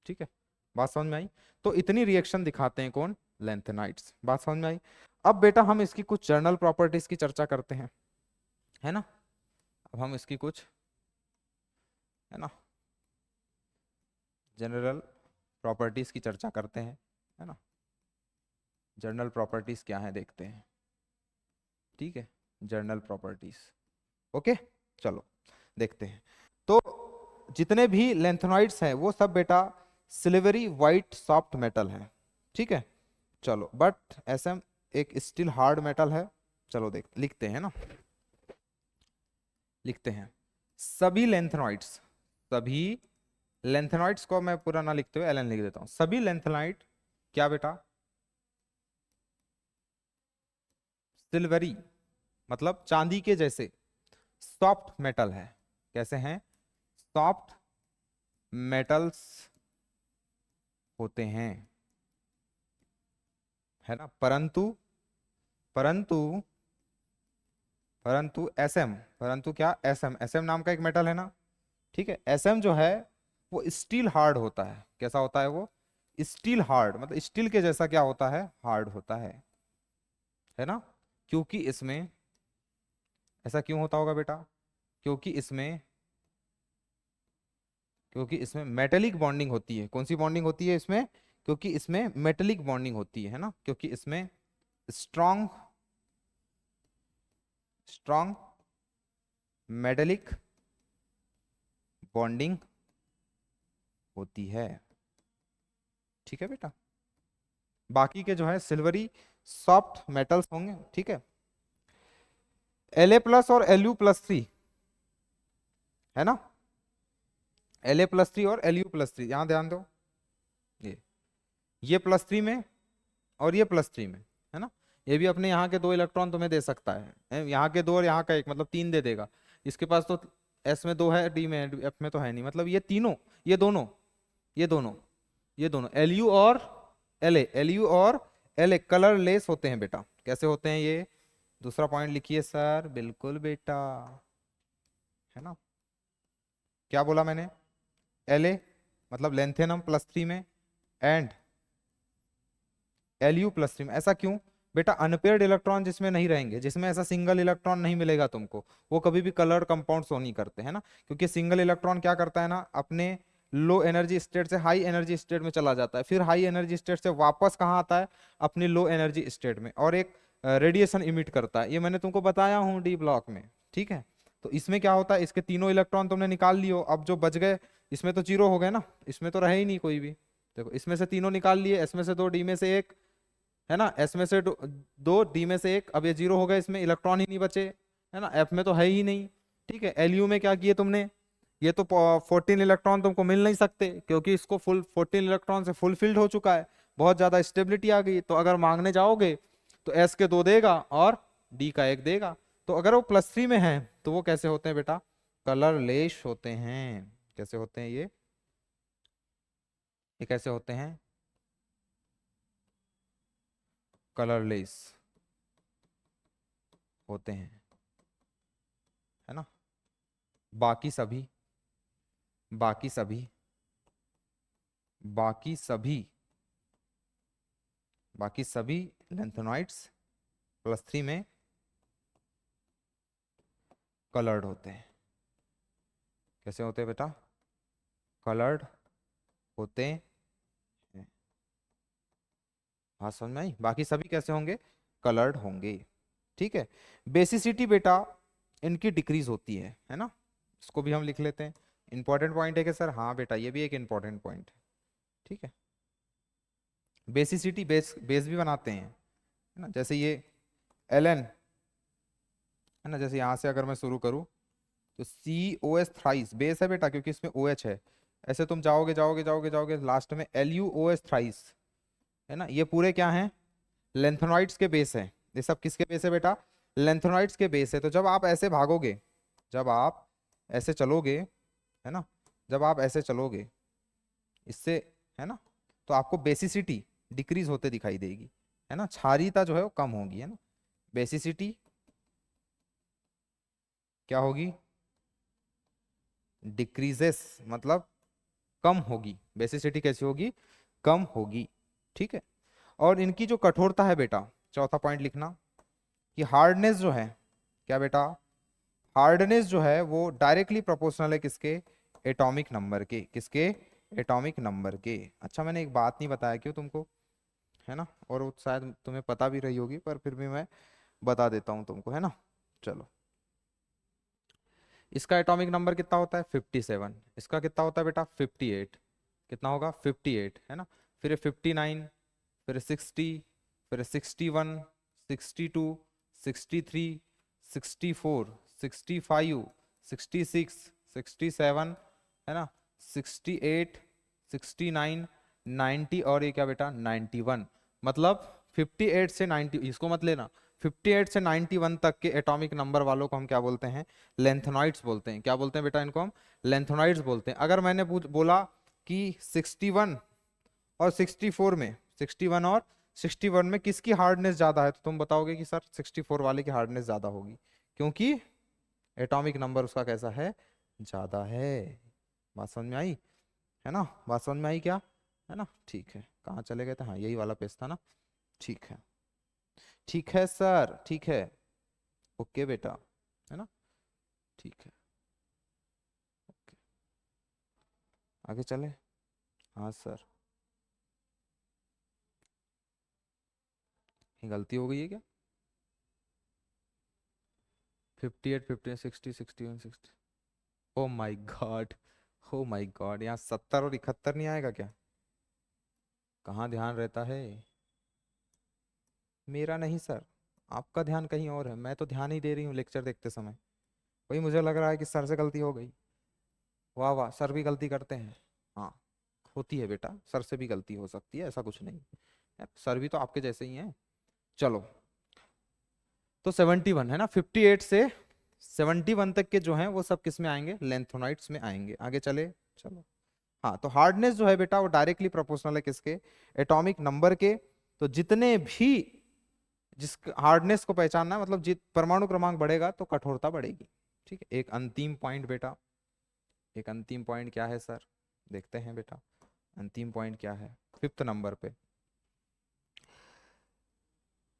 [SPEAKER 1] ठीक है, बात समझ में आई? तो इतनी रिएक्शन दिखाते हैं कौन, लेंथेनाइड्स। बात समझ में आई? अब बेटा हम इसकी कुछ जर्नल प्रॉपर्टीज की चर्चा करते हैं, है ना। अब हम इसकी कुछ, है ना, जनरल प्रॉपर्टीज की चर्चा करते हैं, है ना। जर्नल प्रॉपर्टीज क्या है देखते हैं। ठीक है, जर्नल प्रॉपर्टीज, ओके, चलो देखते हैं। तो जितने भी लेंथेनॉइड्स हैं वो सब बेटा सिल्वरी वाइट सॉफ्ट मेटल है। ठीक है, चलो, बट Sm एक स्टील हार्ड मेटल है। चलो देख लिखते हैं ना, लिखते हैं सभी लेंथेनॉइड्स, सभी लेंथेनॉइड्स को मैं पूरा ना लिखते हुए Ln लिख देता हूं। सभी लेंथेनॉइड क्या बेटा, सिल्वरी मतलब चांदी के जैसे सॉफ्ट मेटल है। कैसे हैं, सॉफ्ट मेटल्स होते हैं, है ना। परंतु परंतु परंतु Sm, परंतु क्या, Sm नाम का एक मेटल है ना। ठीक है, Sm जो है वो स्टील हार्ड होता है। कैसा होता है वो, स्टील हार्ड, मतलब स्टील के जैसा क्या होता है, हार्ड होता है ना। क्योंकि इसमें, ऐसा क्यों होता होगा बेटा, क्योंकि इसमें मेटेलिक बॉन्डिंग होती है। कौन सी बॉन्डिंग होती है इसमें, क्योंकि इसमें मेटेलिक बॉन्डिंग होती है ना। क्योंकि इसमें स्ट्रॉन्ग मेटेलिक बॉन्डिंग होती है। ठीक है बेटा, बाकी के जो है सिल्वरी सॉफ्ट मेटल्स होंगे। ठीक है, La+ और Lu+3, है ना, La+3 और Lu+3, यहां ध्यान दो, ये +3 में और ये +3 में, है ना। ये भी अपने यहाँ के 2 इलेक्ट्रॉन तुम्हें दे सकता है, यहाँ के 2 और यहाँ का 1, मतलब 3 दे देगा। इसके पास तो S में 2 है, D में है, F में तो है नहीं, मतलब ये तीनों, ये दोनों Lu और La कलरलेस होते हैं बेटा। कैसे होते हैं ये, दूसरा पॉइंट लिखिए सर। बिल्कुल बेटा, है ना। क्या बोला मैंने, La मतलब लेंथेनम +3 में एंड Lu+3 में। ऐसा क्यों बेटा, अनपेयर्ड इलेक्ट्रॉन जिसमें नहीं रहेंगे, जिसमें ऐसा सिंगल इलेक्ट्रॉन नहीं मिलेगा तुमको, वो कभी भी कलर्ड कंपाउंड शो नहीं करते, है ना। क्योंकि सिंगल इलेक्ट्रॉन क्या करता है ना, अपने लो एनर्जी स्टेट से हाई एनर्जी स्टेट में चला जाता है, फिर हाई एनर्जी स्टेट से वापस कहाँ आता है, अपनी लो एनर्जी स्टेट में, और एक रेडिएशन इमिट करता है। ये मैंने तुमको बताया हूँ D ब्लॉक में। ठीक है, तो इसमें क्या होता है, इसके तीनों इलेक्ट्रॉन तुमने निकाल लियो, अब जो बच गए इसमें तो 0 हो गए ना, इसमें तो रहे ही नहीं कोई भी। देखो, इसमें से तीनों निकाल लिए, S में से 2, D में से 1, है ना, S में से 2, D में से 1। अब ये 0 हो गए, इसमें इलेक्ट्रॉन ही नहीं बचे, है ना, F में तो है ही नहीं। ठीक है, Lu में क्या किए तुमने, ये तो 14 इलेक्ट्रॉन तुमको मिल नहीं सकते, क्योंकि इसको फुल 14 इलेक्ट्रॉन से फुलफिल्ड हो चुका है, बहुत ज्यादा स्टेबिलिटी आ गई। तो अगर मांगने जाओगे तो S के 2 देगा और D का 1 देगा। तो अगर वो +3 में है तो वो कैसे होते हैं बेटा, कलरलेस होते हैं। कैसे होते हैं ये, ये कैसे होते हैं? कलरलेस होते हैं, है ना। बाकी सभी बाकी सभी बाकी सभी बाकी सभी लेंथेनॉइड्स +3 में कलर्ड होते हैं। कैसे होते हैं बेटा? कलर्ड होते हैं। हाँ, समझ में आई? बाकी सभी कैसे होंगे? कलर्ड होंगे। ठीक है। बेसिसिटी बेटा इनकी डिक्रीज होती है ना। इसको भी हम लिख लेते हैं। इंपॉर्टेंट पॉइंट है कि सर? हाँ बेटा, ये भी एक इंपॉर्टेंट पॉइंट है। ठीक है। बेसिसिटी बेस बेस भी बनाते हैं, है ना। जैसे ये एलन है ना, जैसे यहाँ से अगर मैं शुरू करूँ तो COS थ्राइस बेस है बेटा, क्योंकि इसमें OH है। ऐसे तुम जाओगे जाओगे जाओगे जाओगे, लास्ट में LuOS थ्राइस, है ना। ये पूरे क्या हैं? लेंथेनॉइड्स के बेस है। ये सब किसके बेस है बेटा? लेंथेनॉइड्स के बेस है। तो जब आप ऐसे भागोगे, जब आप ऐसे चलोगे, है ना, जब आप ऐसे चलोगे इससे, है ना, तो आपको बेसिसिटी डिक्रीज होते दिखाई देगी, है ना। क्षारीयता जो है वो कम होगी, है ना। बेसिसिटी क्या होगी? डिक्रीजेस, मतलब कम होगी। बेसिसिटी कैसी होगी? कम होगी। ठीक है। और इनकी जो कठोरता है बेटा, चौथा पॉइंट लिखना कि हार्डनेस जो है, क्या बेटा? हार्डनेस जो है वो डायरेक्टली प्रोपोर्शनल है किसके? एटॉमिक नंबर के। किसके? एटॉमिक नंबर के। अच्छा, मैंने एक बात नहीं बताया क्यों तुमको, है ना, और वो शायद तुम्हें पता भी रही होगी, पर फिर भी मैं बता देता हूँ तुमको, है ना। चलो, इसका एटॉमिक नंबर कितना होता है? 57। इसका कितना होता है बेटा? 58। कितना होगा? 58, है ना। फिर 59, फिर 60, फिर 61, 62, 63, 64, 65, 66, 67, है ना, 68, 69, 90, और ये क्या बेटा? 91। मतलब 58 से 90, इसको मत लेना। 58 से 91 तक के एटॉमिक नंबर वालों को हम क्या बोलते हैं? लेंथेनॉइड्स बोलते हैं। क्या बोलते हैं बेटा? इनको हम लेंथेनॉइड्स बोलते हैं। अगर मैंने बोला कि 61 और 64 में, 61 और 61 में किसकी हार्डनेस ज्यादा है, तो तुम बताओगे कि सर 64 वाले की हार्डनेस ज्यादा होगी, क्योंकि एटॉमिक नंबर उसका कैसा है? ज्यादा है। बात समझ में आई? है ना। बात समझ में आई क्या? है ना। ठीक है। कहाँ चले गए थे? हाँ, यही वाला पेज था ना। ठीक है। ठीक है सर, ठीक है। ओके बेटा, है ना। ठीक है। ओके, आगे चले। हाँ सर, ये गलती हो गई है क्या? 58, 58, 60, 61, 60। Oh my God, oh my God, यहाँ 70 और 71 नहीं आएगा क्या? कहाँ ध्यान रहता है मेरा? नहीं सर, आपका ध्यान कहीं और है। मैं तो ध्यान ही दे रही हूँ लेक्चर देखते समय। वही मुझे लग रहा है कि सर से गलती हो गई। वाह वाह, सर भी गलती करते हैं। हाँ, होती है बेटा, सर से भी गलती हो सकती है, ऐसा कुछ नहीं है। सर भी तो आपके जैसे ही हैं। चलो, तो 71 है ना, 58 से 71 तक के जो हैं वो सब किस में आएंगे? लेंथोनाइट्स में आएंगे। आगे चले। चलो, हाँ, तो हार्डनेस जो है बेटा वो डायरेक्टली प्रोपोर्शनल है किसके? एटॉमिक नंबर के। तो जितने भी, जिस हार्डनेस को पहचानना है, मतलब जित परमाणु क्रमांक बढ़ेगा तो कठोरता बढ़ेगी। ठीक है। एक अंतिम पॉइंट बेटा, एक अंतिम पॉइंट क्या है सर? देखते हैं बेटा, अंतिम पॉइंट क्या है 5th नंबर पे।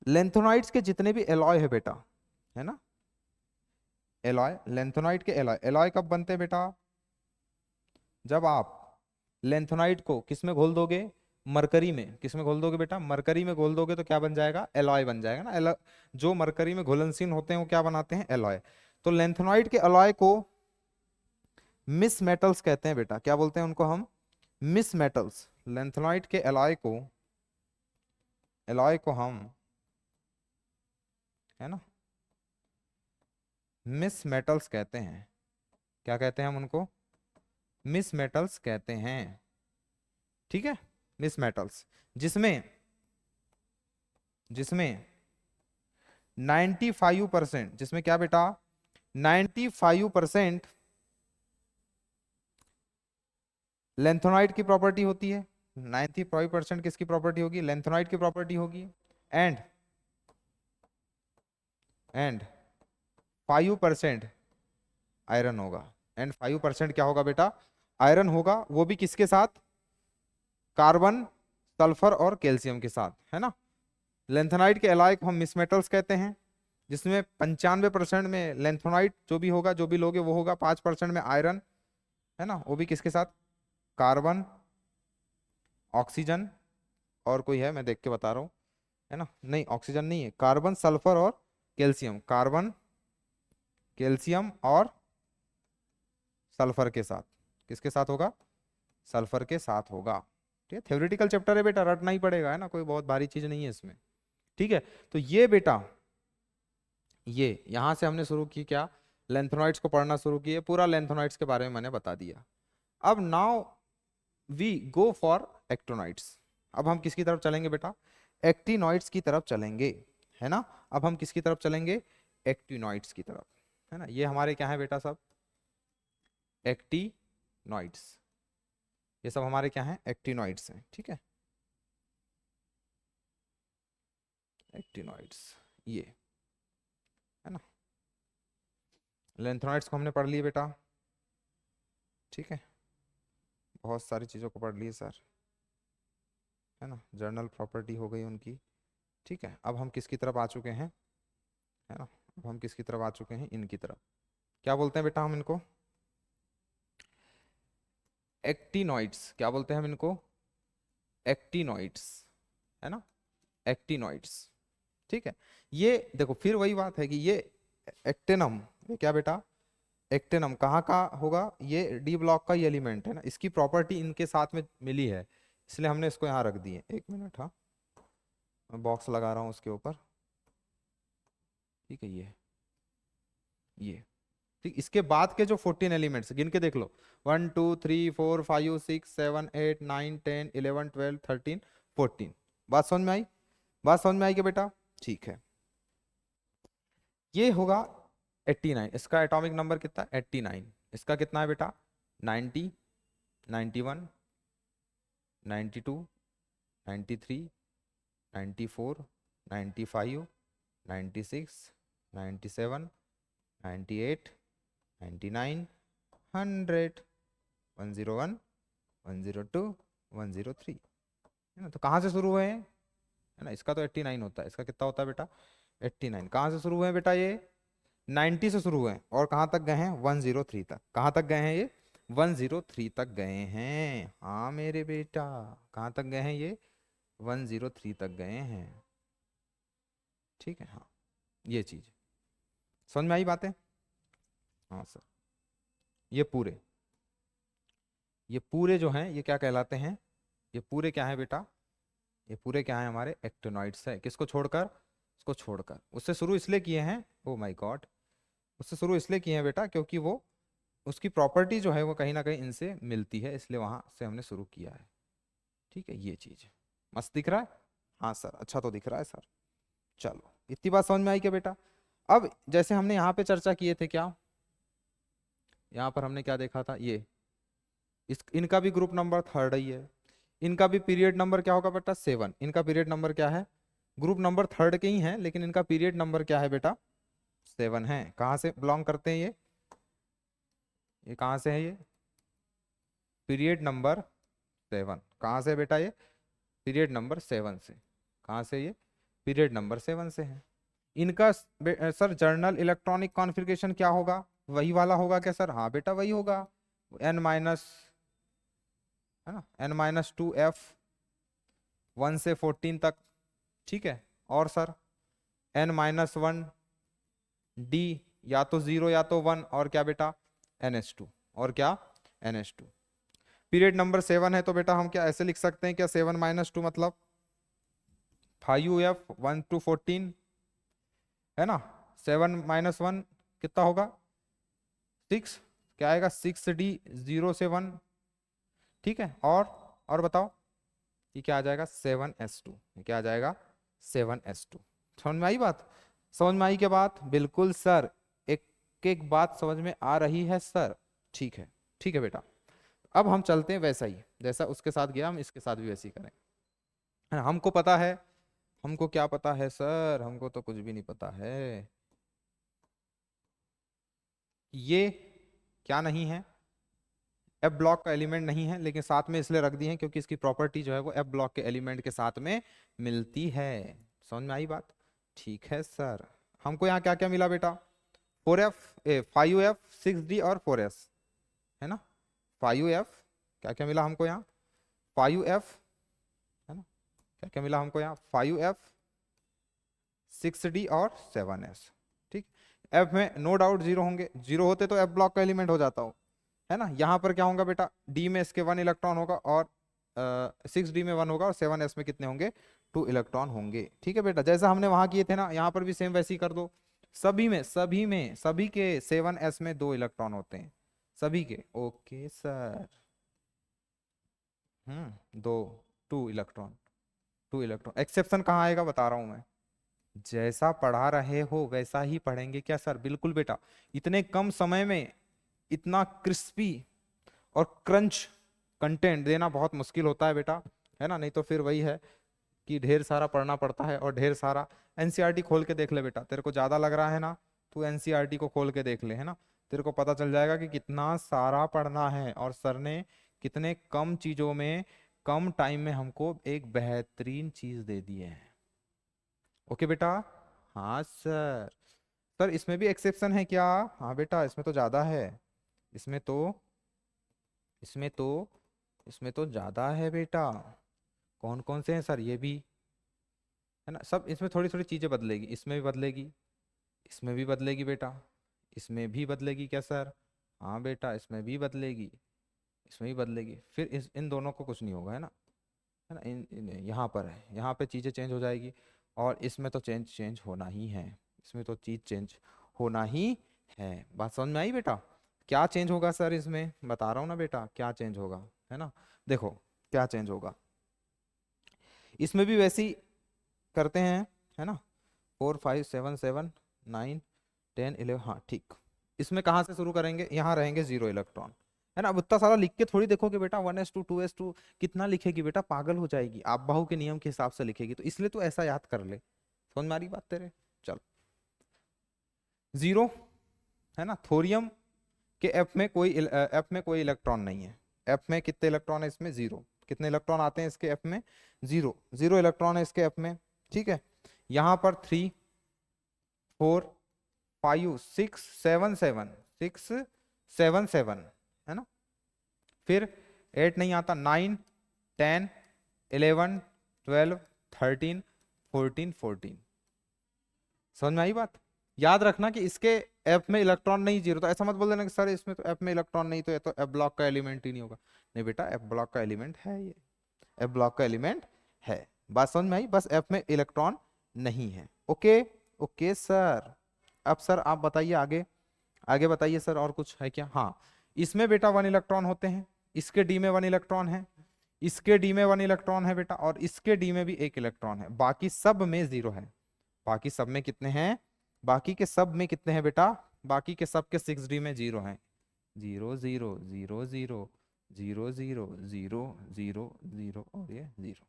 [SPEAKER 1] लेंथोनाइट्स के जितने भी एलॉय है बेटा, है ना, एलॉय, लेंथोनाइट के एलॉय, एलॉय कब बनते हैं बेटा? जब आप लेंथोनाइट को किस में घोल दोगे? मरकरी में। किस में घोल दोगे बेटा? मरकरी में घोल दोगे तो क्या बन जाएगा? एलॉय बन जाएगा ना। जो मरकरी में घुलनशील होते हैं वो क्या बनाते हैं? एलॉय। तो लेंथोनाइट के एलॉय को मिस मेटल्स कहते हैं बेटा। क्या बोलते हैं उनको हम? Miss metals. लेंथोनाइट के एलॉय को हम, है ना, मिस मेटल्स कहते हैं। क्या कहते हैं हम उनको? मिस मेटल्स कहते हैं। ठीक है। मिस मेटल्स, जिसमें जिसमें 95%, जिसमें क्या बेटा? 95% लेंथोनाइट की प्रॉपर्टी होती है। 95% किसकी प्रॉपर्टी होगी, लेंथेनॉइड की प्रॉपर्टी होगी। एंड 5% आयरन होगा। एंड 5% क्या होगा बेटा, आयरन होगा, वो भी किसके साथ, कार्बन, सल्फर और कैल्शियम के साथ, है ना। लेंथेनाइड के एलॉय को हम मिस मेटल्स कहते हैं, जिसमें 95% में लेंथेनाइड जो भी होगा, जो भी लोगे वो होगा, 5% में आयरन, है ना, वो भी किसके साथ, कार्बन, ऑक्सीजन और कोई है मैं देख के बता रहा हूँ, है ना, नहीं ऑक्सीजन नहीं है, कार्बन, सल्फर और कैल्शियम, कार्बन, कैल्शियम और सल्फर के साथ, किसके साथ होगा, सल्फर के साथ होगा। ठीक है, थ्योरेटिकल चैप्टर है बेटा, रटना ही पड़ेगा, है ना, कोई बहुत भारी चीज नहीं है इसमें। ठीक है, तो ये बेटा, ये यहां से हमने शुरू की क्या, लेंथेनॉइड्स को पढ़ना शुरू किए, पूरा लेंथेनॉइड्स के बारे में मैंने बता दिया। अब now we go for actinoids. अब हम किसकी तरफ चलेंगे बेटा, एक्टिनॉइड्स की तरफ चलेंगे, है ना। अब हम किसकी तरफ चलेंगे, एक्टिनॉइड्स की तरफ, है ना। ये हमारे क्या है बेटा, सब एक्टिनॉइड्स, ये सब हमारे क्या हैं, एक्टिनॉइड्स हैं। ठीक है, एक्टिनॉइड्स ये, है ना। लेंथेनॉइड्स को हमने पढ़ लिए बेटा, ठीक है, बहुत सारी चीज़ों को पढ़ लिए सर, है ना, जर्नल प्रॉपर्टी हो गई उनकी। ठीक है, अब हम किसकी तरफ आ चुके हैं, है ना, अब हम किसकी तरफ आ चुके हैं, इनकी तरफ। क्या बोलते हैं बेटा हम इनको, एक्टिनॉइड्स, क्या बोलते हैं हम इनको, एक्टिनॉइड्स, है ना, एक्टिनॉइड्स। ठीक है, ये देखो फिर वही बात है कि ये एक्टिनम, ये क्या बेटा, एक्टिनम कहाँ का होगा, ये डी ब्लॉक का ही एलिमेंट है ना, इसकी प्रॉपर्टी इनके साथ में मिली है, इसलिए हमने इसको यहाँ रख दिए। एक मिनट, हाँ मैं बॉक्स लगा रहा हूँ उसके ऊपर। ठीक है, ये ठीक, इसके बाद के जो 14 एलिमेंट्स गिन के देख लो, 1 2 3 4 5 6 7 8 9 10 11 12 13 14। बात समझ में आई, बात समझ में आई क्या बेटा, ठीक है। ये होगा 89, इसका एटॉमिक नंबर कितना, 89, इसका कितना है बेटा, 90, 91, 92, 93, 94, 95, 96, 97, 98, 99, 100, 101, 102, 103, है ना। तो कहाँ से शुरू हुए हैं, है ना, इसका तो 89 होता है, इसका कितना होता है बेटा, 89। कहाँ से शुरू हुए हैं बेटा, ये 90 से शुरू हुए हैं और कहाँ तक गए हैं, 103 तक। कहाँ तक गए हैं ये, 103 तक गए हैं, हाँ मेरे बेटा, कहाँ तक गए हैं ये, 103 तक गए हैं। ठीक है, हाँ ये चीज समझ में आई बातें, हाँ सर। ये पूरे जो हैं ये क्या कहलाते हैं, ये पूरे क्या है बेटा, ये पूरे क्या है, हमारे एक्टिनॉइड्स है। किसको छोड़कर, इसको छोड़कर, उससे शुरू इसलिए किए हैं, ओ माय गॉड, उससे शुरू इसलिए किए हैं बेटा क्योंकि वो उसकी प्रॉपर्टी जो है वो कहीं ना कहीं इनसे मिलती है, इसलिए वहां से हमने शुरू किया है। ठीक है, ये चीज मस्त दिख रहा है, हाँ सर अच्छा तो दिख रहा है सर। चलो इतनी बात समझ में आई क्या बेटा। अब जैसे हमने यहाँ पे चर्चा किए थे, क्या यहाँ पर हमने क्या देखा था, ये इनका भी ग्रुप नंबर 3rd ही है, इनका भी पीरियड नंबर क्या होगा बेटा, 7। इनका पीरियड नंबर क्या है, ग्रुप नंबर 3rd के ही है, लेकिन इनका पीरियड नंबर क्या है बेटा, 7 है। कहाँ से बिलोंग करते हैं ये कहाँ से है, ये पीरियड नंबर 7 कहाँ से बेटा, ये पीरियड नंबर 7 से, कहाँ से, ये पीरियड नंबर 7 से है। इनका सर जर्नल इलेक्ट्रॉनिक कॉन्फ़िगरेशन क्या होगा, वही वाला होगा क्या सर, हाँ बेटा वही होगा, n माइनस, है ना, n-2f 1 से 14 तक। ठीक है, और सर n-1 d या तो 0 या तो 1, और क्या बेटा ns2, और क्या ns2। पीरियड नंबर 7 है तो बेटा हम क्या ऐसे लिख सकते हैं क्या, 7-2 मतलब 5f 1 to 14, है ना। 7-1 कितना होगा, 6, क्या आएगा 6d 0 से 1। ठीक है, और बताओ ये क्या आ जाएगा, 7s2, ये क्या आ जाएगा 7s2। समझ में आई बात, समझ में आई क्या बात, बिल्कुल सर, एक एक बात समझ में आ रही है सर, ठीक है, ठीक है बेटा। अब हम चलते हैं वैसा ही, जैसा उसके साथ गया हम इसके साथ भी वैसे ही करें, है ना। हमको पता है, हमको क्या पता है सर, हमको तो कुछ भी नहीं पता है। ये क्या नहीं है, एफ ब्लॉक का एलिमेंट नहीं है, लेकिन साथ में इसलिए रख दी है क्योंकि इसकी प्रॉपर्टी जो है वो एफ ब्लॉक के एलिमेंट के साथ में मिलती है। समझ में आई बात? ठीक है सर। हमको यहाँ क्या क्या मिला बेटा, 4F 5F 6D और 4S, है ना। 5F क्या क्या मिला हमको यहाँ, 5F, है ना, क्या क्या मिला हमको यहाँ, 5F 6D और 7S। ठीक, F में नो डाउट जीरो होंगे, जीरो होते तो F ब्लॉक का एलिमेंट हो जाता हो, है ना। यहाँ पर क्या होगा बेटा, डी में इसके 1 इलेक्ट्रॉन होगा और 6D में 1 होगा और 7S में कितने होंगे, 2 इलेक्ट्रॉन होंगे। ठीक है बेटा, जैसा हमने वहां किए थे ना, यहाँ पर भी सेम वैसे ही कर दो। सभी के 7S में 2 इलेक्ट्रॉन होते हैं, सभी के। ओके सर, दो, 2 इलेक्ट्रॉन, 2 इलेक्ट्रॉन। एक्सेप्शन कहाँ आएगा बता रहा हूं मैं, जैसा पढ़ा रहे हो वैसा ही पढ़ेंगे क्या सर? बिल्कुल बेटा, इतने कम समय में इतना क्रिस्पी और क्रंच कंटेंट देना बहुत मुश्किल होता है बेटा, है ना। नहीं तो फिर वही है कि ढेर सारा पढ़ना पड़ता है और ढेर सारा। एनसीईआरटी खोल के देख ले बेटा, तेरे को ज्यादा लग रहा है ना, तू एनसीईआरटी को खोल के देख ले, है ना। तेरे को पता चल जाएगा कि कितना सारा पढ़ना है और सर ने कितने कम चीजों में, कम टाइम में हमको एक बेहतरीन चीज दे दी है। ओके बेटा, हाँ सर। सर इसमें भी एक्सेप्शन है क्या? हाँ बेटा, इसमें तो ज्यादा है, इसमें तो इसमें तो इसमें तो ज्यादा है बेटा। कौन कौन से हैं सर? ये भी, है ना, सब इसमें थोड़ी थोड़ी चीजें बदलेगी, इसमें भी बदलेगी, इसमें भी बदलेगी बेटा, इसमें भी बदलेगी क्या सर? हाँ बेटा, इसमें भी बदलेगी, इसमें भी बदलेगी। फिर इन दोनों को कुछ नहीं होगा, है ना, है ना। यहाँ पर है, यहाँ पे चीजें चेंज हो जाएगी और इसमें तो चेंज चेंज होना ही है, इसमें तो चीज चेंज होना ही है। बात समझ में आई बेटा? क्या चेंज होगा सर इसमें, बता रहा हूँ ना बेटा, क्या चेंज होगा, है ना। देखो क्या चेंज होगा, इसमें भी वैसी करते हैं, है ना। 4 5 7 7 9 10 11, हाँ ठीक। इसमें कहाँ से शुरू करेंगे, यहाँ रहेंगे 0 इलेक्ट्रॉन, है ना। अब इतना सारा लिख के थोड़ी देखोगे बेटा, 1s2 2s2 कितना लिखेगी बेटा, पागल हो जाएगी। आप बाहु के नियम के हिसाब से लिखेगी, तो इसलिए तो ऐसा याद कर ले। समझ में आ रही बात तेरे? चल, 0, है ना। थोरियम के एफ में कोई इलेक्ट्रॉन नहीं है। एफ में कितने इलेक्ट्रॉन है, इसमें 0। कितने इलेक्ट्रॉन आते हैं इसके एफ में, 0, 0 इलेक्ट्रॉन है इसके एफ में। ठीक है, यहाँ पर 3 4 5 6 7 7 6 7 7, है ना। फिर 8 नहीं आता, 9 10 11 12 13 14 14। समझ में आई बात? याद रखना कि इसके एफ में इलेक्ट्रॉन नहीं 0, तो ऐसा मत बोल देना कि सर इसमें तो एफ में इलेक्ट्रॉन नहीं, तो ये तो एफ ब्लॉक का एलिमेंट ही नहीं होगा। नहीं बेटा, एफ ब्लॉक का एलिमेंट है ये, एफ ब्लॉक का एलिमेंट है। बात समझ में आई? बस एफ में इलेक्ट्रॉन नहीं है। Okay, okay sir. अब सर आप बताइए आगे, आगे बताइए सर, और कुछ है क्या? हाँ, इसमें बेटा 1 इलेक्ट्रॉन होते हैं, इसके डी में 1 इलेक्ट्रॉन है, इसके डी में 1 इलेक्ट्रॉन है बेटा, और इसके डी में भी 1 इलेक्ट्रॉन है। बाकी सब में 0 है। बाकी सब में कितने हैं, बाकी के सब में कितने हैं बेटा, बाकी के सब के 6D में 0 हैं। 0 0 0 0 0 0 0 0 0 और ये 0।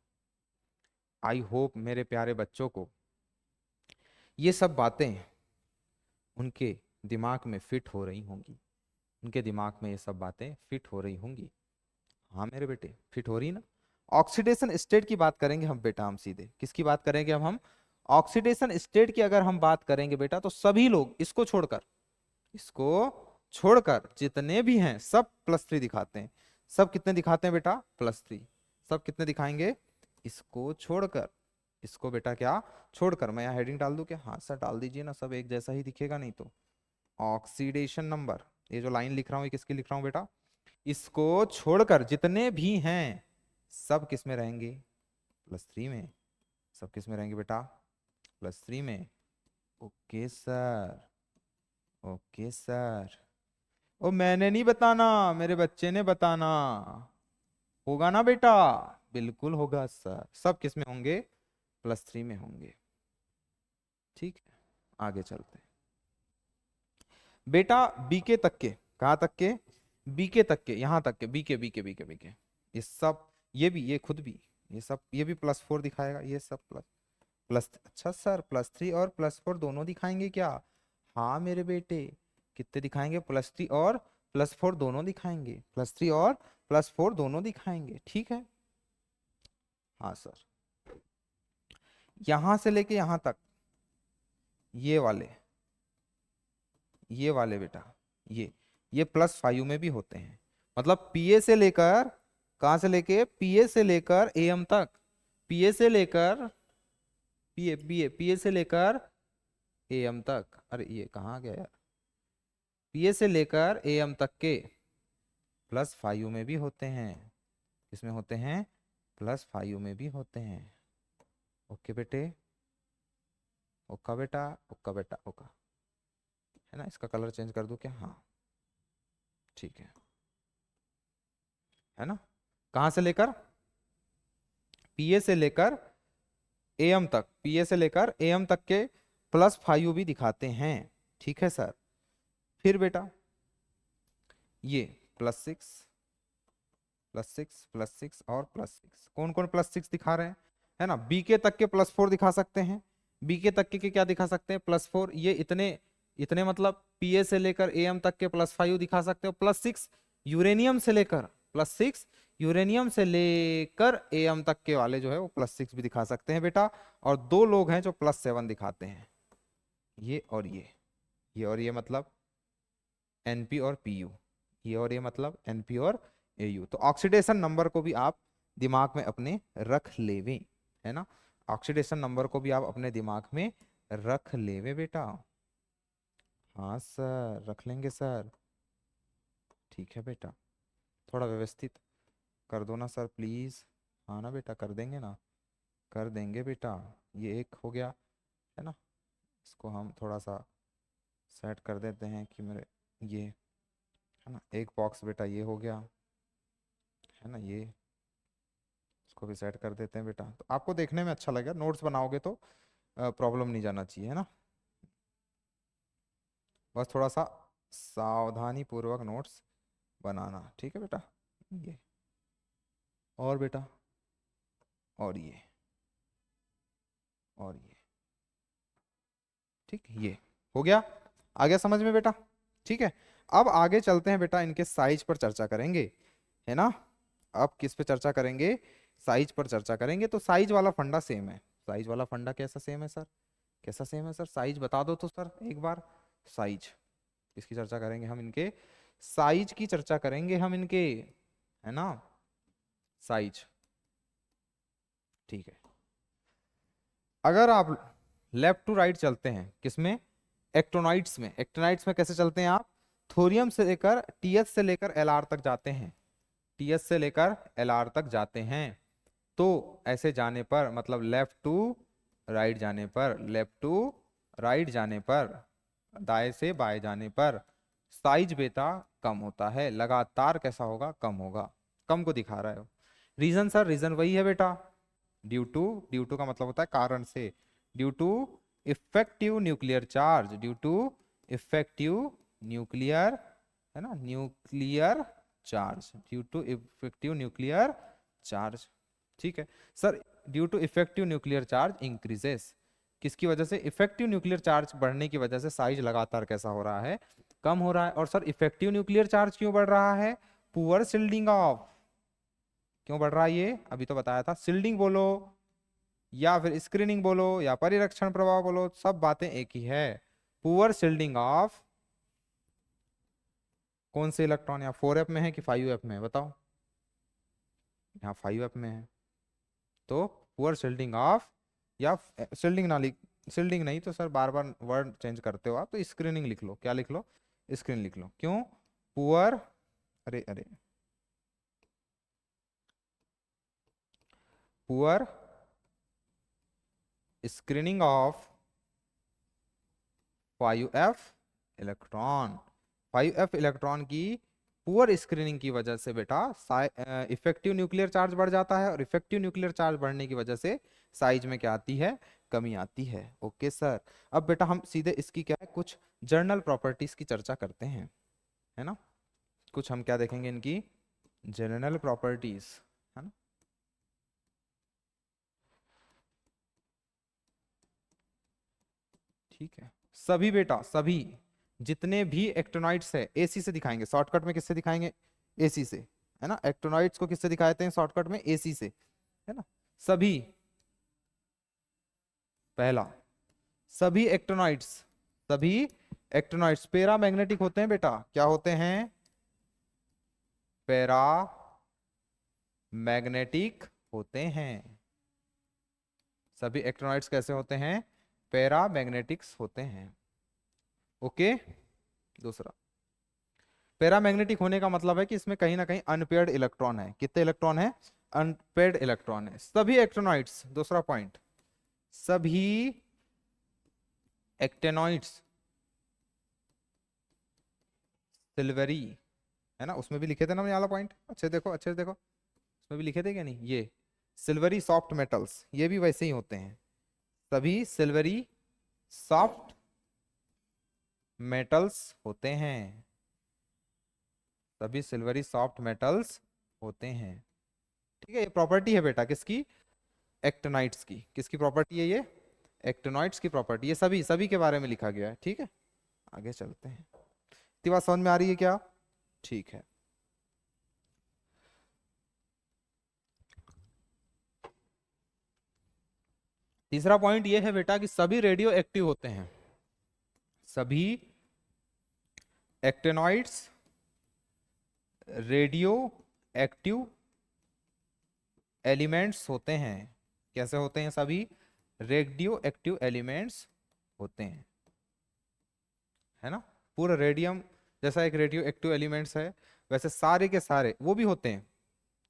[SPEAKER 1] आई होप मेरे प्यारे बच्चों को ये सब बातें उनके दिमाग में फिट हो रही होंगी, उनके दिमाग में ये सब बातें फिट हो रही होंगी। हाँ मेरे बेटे, फिट हो रही ना। ऑक्सीडेशन स्टेट की बात करेंगे हम बेटा, हम सीधे किसकी बात करेंगे, अब हम ऑक्सीडेशन स्टेट की अगर हम बात करेंगे बेटा, तो सभी लोग इसको छोड़कर जितने भी हैं सब +3 दिखाते हैं। सब कितने दिखाते हैं बेटा, +3। सब कितने दिखाएंगे, इसको छोड़कर, इसको बेटा क्या छोड़कर। मैं यहाँ हेडिंग डाल दूं क्या? हाँ सर डाल दीजिए ना, सब एक जैसा ही दिखेगा नहीं तो। ऑक्सीडेशन नंबर, ये जो लाइन लिख रहा हूँ ये किसकी लिख रहा हूँ बेटा, इसको छोड़कर जितने भी हैं सब किस में रहेंगे, +3 में। सब किस में रहेंगे बेटा, +3 में। Okay sir, okay sir. ओ मैंने नहीं बताना, मेरे बच्चे ने बताना। होगा ना बेटा? बिल्कुल होगा सर। सब किस में होंगे, +3 में होंगे। ठीक है, आगे चलते हैं बेटा। बीके तक के, कहाँ तक के, बीके तक के, यहाँ तक के, बीके बीके बीके बीके, ये सब, ये भी, ये खुद भी, ये सब, ये भी +4 दिखाएगा, ये सब प्लस प्लस। अच्छा सर +3 और +4 दोनों दिखाएंगे क्या? हाँ मेरे बेटे, कितने दिखाएंगे? +3 और +4 दोनों दिखाएंगे, +3 और +4 दोनों दिखाएंगे, ठीक है। हाँ सर, यहां से लेके यहां तक, ये वाले बेटा, ये +5 में भी होते हैं। मतलब पीए से लेकर, कहां से लेके, पीए से लेकर एएम तक, पीए से लेकर, पीए से लेकर एएम तक, अरे ये कहाँ गया यार, पीए से लेकर एएम तक के +5 में भी होते हैं। किसमें होते हैं? +5 में भी होते हैं। ओके बेटे, ओका बेटा, ओका बेटा, ओका, है ना। इसका कलर चेंज कर दूं क्या? हाँ ठीक है ना। कहां से लेकर, पीए से लेकर एएम तक, पीए से लेकर एएम तक के +5 भी दिखाते हैं, ठीक है सर। फिर बेटा ये +6 +6 +6 और +6, कौन कौन +6 दिखा रहे हैं, है ना। बीके तक के +4 दिखा सकते हैं, बीके तक के क्या दिखा सकते हैं? +4। ये इतने इतने मतलब पीए से लेकर एएम तक के +5 दिखा सकते हो। +6 यूरेनियम से लेकर, +6 यूरेनियम से लेकर एएम तक के वाले जो है वो +6 भी दिखा सकते हैं बेटा। और 2 लोग हैं जो +7 दिखाते हैं, ये और ये और ये, मतलब एनपी और पीयू, ये और ये मतलब एनपी और एयू। तो ऑक्सीडेशन नंबर को भी आप दिमाग में अपने रख लेवे, है ना। ऑक्सीडेशन नंबर को भी आप अपने दिमाग में रख लेवे बेटा। हाँ सर रख लेंगे सर, ठीक है बेटा। थोड़ा व्यवस्थित कर दो ना सर प्लीज। हाँ ना बेटा, कर देंगे ना, कर देंगे बेटा। ये एक हो गया, है ना। इसको हम थोड़ा सा सेट कर देते हैं कि मेरे ये, है ना, एक बॉक्स बेटा ये हो गया, है ना। ये इसको भी सेट कर देते हैं बेटा, तो आपको देखने में अच्छा लगेगा। नोट्स बनाओगे तो प्रॉब्लम नहीं जाना चाहिए, है ना। बस थोड़ा सा सावधानी पूर्वक नोट्स बनाना, ठीक है बेटा। ये और बेटा, और और ये, ठीक, ये हो गया। आ गया समझ में बेटा? ठीक है। अब आगे चलते हैं बेटा, इनके साइज पर चर्चा करेंगे, है ना। अब किस पे चर्चा करेंगे? साइज पर चर्चा करेंगे। तो साइज वाला फंडा सेम है, साइज वाला फंडा कैसा सेम है सर? कैसा सेम है सर? साइज बता दो तो सर एक बार। साइज किसकी चर्चा करेंगे हम? इनके साइज की चर्चा करेंगे हम इनके, है ना। साइज, ठीक है। अगर आप लेफ्ट टू राइट चलते हैं, किसमें? एक्टोनाइट्स में। एक्टोनाइट्स में कैसे चलते हैं आप? थोरियम से लेकर टीएस से लेकर एलआर तक जाते हैं, टीएस से लेकर एलआर तक जाते हैं। तो ऐसे जाने पर, मतलब लेफ्ट टू राइट जाने पर, लेफ्ट टू राइट जाने पर, दाएं से बाएं जाने पर साइज बेटा कम होता है। लगातार कैसा होगा? कम होगा। कम को दिखा रहा है। Reason sir? रीजन वही है बेटा, ड्यू टू का मतलब होता है कारण से। Due to effective nuclear charge, due to effective nuclear, है ना, nuclear charge, due to effective nuclear charge, ठीक है sir. Due to effective nuclear charge increases, किसकी वजह से? इफेक्टिव न्यूक्लियर चार्ज बढ़ने की वजह से साइज लगातार कैसा हो रहा है? कम हो रहा है। और सर इफेक्टिव न्यूक्लियर चार्ज क्यों बढ़ रहा है? पुअर शिल्डिंग ऑफ, क्यों बढ़ रहा है ये? अभी तो बताया था। शिल्डिंग बोलो या फिर स्क्रीनिंग बोलो या परिरक्षण प्रभाव बोलो, सब बातें एक ही है। पुअर शिल्डिंग ऑफ कौन से इलेक्ट्रॉन? या 4f में है कि 5f में है बताओ? यहाँ 5f में है। तो पुअर शिल्डिंग ऑफ, या शिल्डिंग ना लिख, शिल्डिंग नहीं तो सर बार बार वर्ड चेंज करते हो आप, तो स्क्रीनिंग लिख लो। क्या लिख लो? स्क्रीन लिख लो। क्यों? पुअर, अरे अरे, poor screening of 5f electron, 5f electron की पुअर स्क्रीनिंग की वजह से बेटा इफेक्टिव न्यूक्लियर चार्ज बढ़ जाता है। और इफेक्टिव न्यूक्लियर चार्ज बढ़ने की वजह से साइज में क्या आती है? कमी आती है। Okay sir. अब बेटा हम सीधे इसकी क्या है, कुछ जर्नल प्रॉपर्टीज की चर्चा करते हैं, है ना। कुछ हम क्या देखेंगे, इनकी जनरल प्रॉपर्टीज, है ना। ठीक है, सभी बेटा सभी जितने भी एक्टिनॉइड्स है एसी से दिखाएंगे, शॉर्टकट में किससे दिखाएंगे, एसी से, है ना। एक्टिनॉइड्स को किससे दिखाते हैं शॉर्टकट में, एसी से, है ना। सभी, पहला, सभी एक्टिनॉइड्स, सभी एक्टिनॉइड्स पैरा मैग्नेटिक होते हैं बेटा, क्या होते हैं, पैरा मैग्नेटिक होते हैं। सभी एक्टिनॉइड्स कैसे होते हैं, पैरा मैग्नेटिक्स होते हैं। ओके। दूसरा, पैरामैग्नेटिक होने का मतलब है कि इसमें कहीं ना कहीं अनपेयर्ड इलेक्ट्रॉन है। कितने इलेक्ट्रॉन है, अनपेयर्ड इलेक्ट्रॉन है। सभी एक्टिनॉइड्स, दूसरा पॉइंट, सभी एक्टिनॉइड्स सिल्वरी, है ना। उसमें भी लिखे थे ना ये वाला पॉइंट, अच्छे देखो अच्छे से देखो, उसमें भी लिखे थे क्या नहीं, ये सिल्वरी सॉफ्ट मेटल्स, ये भी वैसे ही होते हैं। सभी सिल्वरी सॉफ्ट मेटल्स होते हैं, सभी सिल्वरी सॉफ्ट मेटल्स होते हैं। ठीक है, ये प्रॉपर्टी है बेटा किसकी, एक्टिनाइड्स की। किसकी प्रॉपर्टी है ये, एक्टिनॉइड्स की प्रॉपर्टी। ये सभी सभी के बारे में लिखा गया है। ठीक है, आगे चलते हैं। इतनी बात समझ में आ रही है क्या, ठीक है। तीसरा पॉइंट ये है बेटा कि सभी रेडियो एक्टिव होते हैं, सभी एक्टिनॉइड्स रेडियो एक्टिव एलिमेंट्स होते हैं। कैसे होते हैं, सभी रेडियो एक्टिव एलिमेंट्स होते हैं, है ना। पूरा रेडियम जैसा एक रेडियो एक्टिव एलिमेंट्स है, वैसे सारे के सारे वो भी होते हैं,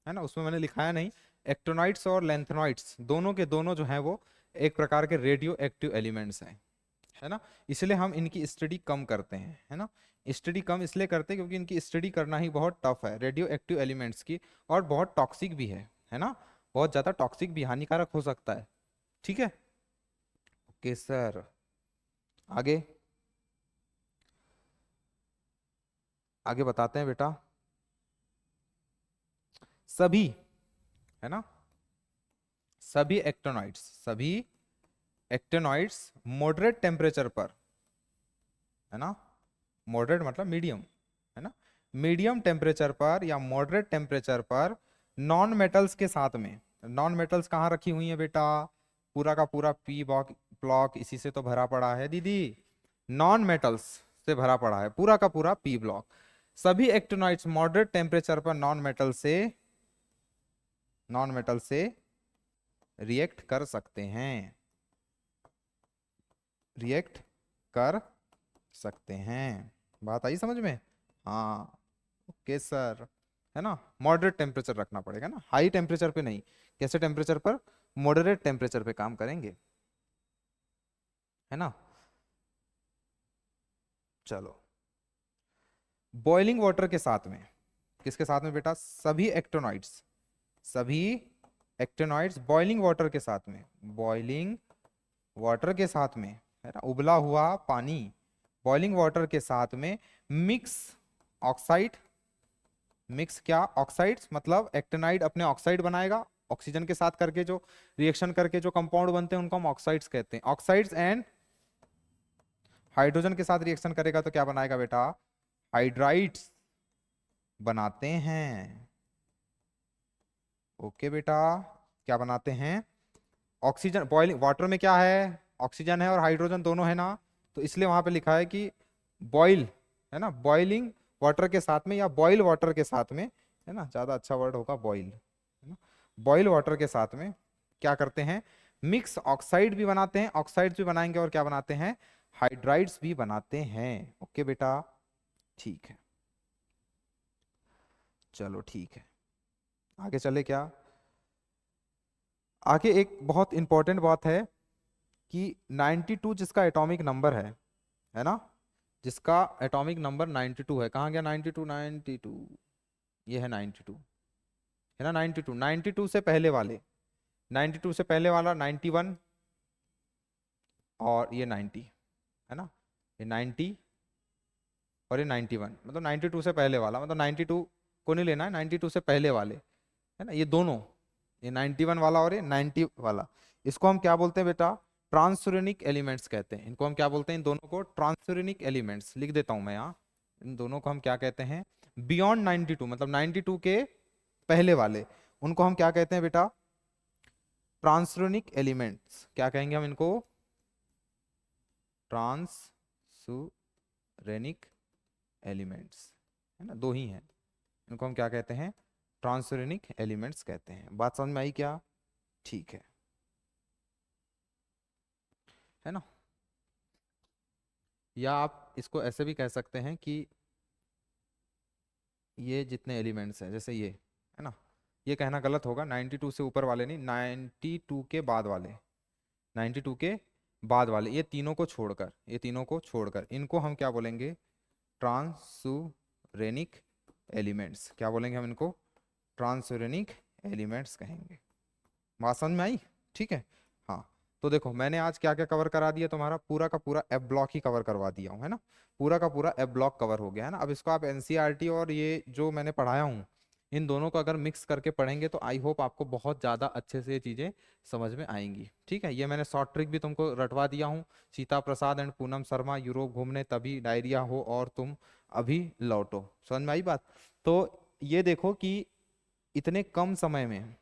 [SPEAKER 1] है ना। उसमें मैंने लिखाया नहीं, एक्टिनॉइड्स और लैंथेनॉइड्स दोनों के दोनों जो हैं वो एक प्रकार के रेडियो एक्टिव एलिमेंट्स हैं, है ना। इसलिए हम इनकी स्टडी कम करते हैं, है ना। स्टडी कम इसलिए करते हैं क्योंकि इनकी स्टडी करना ही बहुत टफ है, रेडियो एक्टिव एलिमेंट्स की, और बहुत टॉक्सिक भी है ना। बहुत ज्यादा टॉक्सिक भी, हानिकारक हो सकता है। ठीक है, ओके सर। आगे आगे बताते हैं बेटा। सभी, है ना, सभी एक्टिनॉइड्स, सभी एक्टिनॉइड्स मॉडरेट टेम्परेचर पर, है ना, मॉडरेट मतलब मीडियम, है ना, मीडियम टेम्परेचर पर या मॉडरेट टेम्परेचर पर नॉन मेटल्स के साथ में, नॉन मेटल्स कहाँ रखी हुई है बेटा, पूरा का पूरा पी ब्लॉक इसी से तो भरा पड़ा है दीदी, नॉन मेटल्स से भरा पड़ा है पूरा का पूरा पी ब्लॉक। सभी एक्टिनॉइड्स मॉडरेट टेम्परेचर पर नॉन मेटल से रिएक्ट कर सकते हैं, रिएक्ट कर सकते हैं। बात आई समझ में, हाँ, ओके सर, है ना। मॉडरेट टेम्परेचर रखना पड़ेगा ना, हाई टेम्परेचर पे नहीं। कैसे टेम्परेचर पर, मॉडरेट टेम्परेचर पे काम करेंगे, है ना। चलो, बॉइलिंग वाटर के साथ में, किसके साथ में बेटा, सभी एक्टिनॉइड्स, सभी एक्टिनॉइड्स बॉइलिंग वाटर के साथ में, बॉइलिंग वाटर के साथ में, है ना, उबला हुआ पानी, बॉइलिंग वाटर के साथ में मिक्स ऑक्साइड, मिक्स क्या, ऑक्साइड्स मतलब एक्टिनाइड अपने ऑक्साइड बनाएगा, ऑक्सीजन के साथ करके जो रिएक्शन करके जो कंपाउंड बनते हैं उनको हम ऑक्साइड्स कहते हैं। ऑक्साइड्स एंड हाइड्रोजन के साथ रिएक्शन करेगा तो क्या बनाएगा बेटा, हाइड्राइड्स बनाते हैं। ओके बेटा, क्या बनाते हैं, ऑक्सीजन। बॉइलिंग वाटर में क्या है, ऑक्सीजन है और हाइड्रोजन दोनों है ना, तो इसलिए वहां पे लिखा है कि बॉइल, है ना, बॉइलिंग वाटर के साथ में या बॉइल वाटर के साथ में, है ना, ज्यादा अच्छा वर्ड होगा बॉइल, है ना। बॉइल वाटर के साथ में क्या करते हैं, मिक्स ऑक्साइड भी बनाते हैं, ऑक्साइड्स भी बनाएंगे और क्या बनाते हैं, हाइड्राइड्स भी बनाते हैं। ओके बेटा, ठीक है, चलो ठीक है, आगे चले क्या। आगे एक बहुत इंपॉर्टेंट बात है कि 92 जिसका एटॉमिक नंबर है ना, जिसका एटॉमिक नंबर 92 है, कहाँ गया 92, 92, ये है 92, है ना। 92, 92 से पहले वाले, 92 से पहले वाला 91 और ये 90, है ना, ये 90 और ये 91, मतलब 92 से पहले वाला, मतलब 92 को नहीं लेना है, 92 से पहले वाले, है ना, ये दोनों, ये 91 वाला और ये 90 वाला, इसको हम क्या बोलते हैं बेटा, ट्रांसुरेनिक एलिमेंट्स कहते हैं। इनको हम क्या बोलते हैं, इन दोनों को ट्रांसुरेनिक एलिमेंट्स, लिख देता हूं मैं यहाँ, इन दोनों को हम क्या कहते हैं, बियॉन्ड 92, मतलब 92 के पहले वाले, उनको हम क्या कहते हैं बेटा, ट्रांसुरेनिक एलिमेंट्स। क्या कहेंगे हम इनको, ट्रांसुरेनिक एलिमेंट्स, है ना, दो ही हैं, इनको हम क्या कहते हैं, ट्रांसुरेनिक एलिमेंट्स कहते हैं। बात समझ में आई क्या, ठीक है ना। या आप इसको ऐसे भी कह सकते हैं कि ये जितने एलिमेंट्स हैं, जैसे ये, है ना, ये कहना गलत होगा, 92 से ऊपर वाले नहीं, 92 के बाद वाले, 92 के बाद वाले, ये तीनों को छोड़कर, ये तीनों को छोड़कर इनको हम क्या बोलेंगे, ट्रांसुरेनिक एलिमेंट्स। क्या बोलेंगे हम इनको, ट्रांसुरेनिक एलिमेंट्स कहेंगे। बात समझ में आई, ठीक है। हाँ, तो देखो मैंने आज क्या क्या कवर करा दिया, तुम्हारा पूरा का पूरा एफ ब्लॉक ही कवर करवा दिया हूँ, है ना, पूरा का पूरा एफ ब्लॉक कवर हो गया, है ना। अब इसको आप एनसीईआरटी और ये जो मैंने पढ़ाया हूँ, इन दोनों को अगर मिक्स करके पढ़ेंगे तो आई होप आपको बहुत ज़्यादा अच्छे से ये चीज़ें समझ में आएंगी, ठीक है। ये मैंने शॉर्ट ट्रिक भी तुमको रटवा दिया हूँ, सीता प्रसाद एंड पूनम शर्मा यूरोप घूमने तभी डायरिया हो और तुम अभी लौटो, समझ में आई बात। तो ये देखो कि इतने कम समय में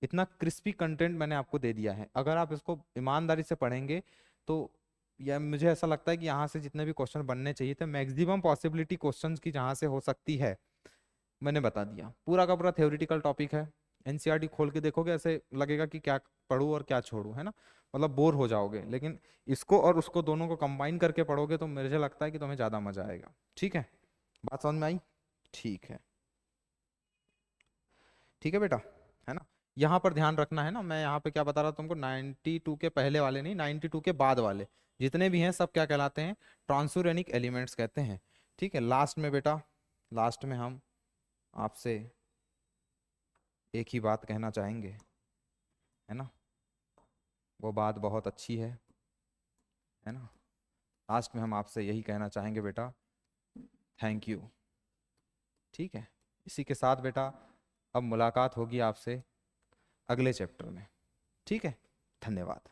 [SPEAKER 1] इतना क्रिस्पी कंटेंट मैंने आपको दे दिया है, अगर आप इसको ईमानदारी से पढ़ेंगे तो या मुझे ऐसा लगता है कि यहाँ से जितने भी क्वेश्चन बनने चाहिए थे, मैक्सिमम पॉसिबिलिटी क्वेश्चंस की जहाँ से हो सकती है मैंने बता दिया। पूरा का पूरा थ्योरेटिकल टॉपिक है, एनसीईआरटी खोल के देखोगे ऐसे लगेगा कि क्या पढूं और क्या छोड़ूं, है ना, मतलब बोर हो जाओगे, लेकिन इसको और उसको दोनों को कंबाइन करके पढ़ोगे तो मुझे लगता है कि तुम्हें ज़्यादा मजा आएगा, ठीक है। बात समझ में आई, ठीक है, ठीक है बेटा, है ना। यहाँ पर ध्यान रखना है ना, मैं यहाँ पे क्या बता रहा था तुमको, 92 के पहले वाले नहीं, 92 के बाद वाले जितने भी हैं सब क्या कहलाते हैं, ट्रांसुरेनिक एलिमेंट्स कहते हैं, ठीक है। लास्ट में बेटा, लास्ट में हम आपसे एक ही बात कहना चाहेंगे, है ना, वो बात बहुत अच्छी है ना। लास्ट में हम आपसे यही कहना चाहेंगे बेटा, थैंक यू, ठीक है। इसी के साथ बेटा अब मुलाकात होगी आपसे अगले चैप्टर में, ठीक है, धन्यवाद।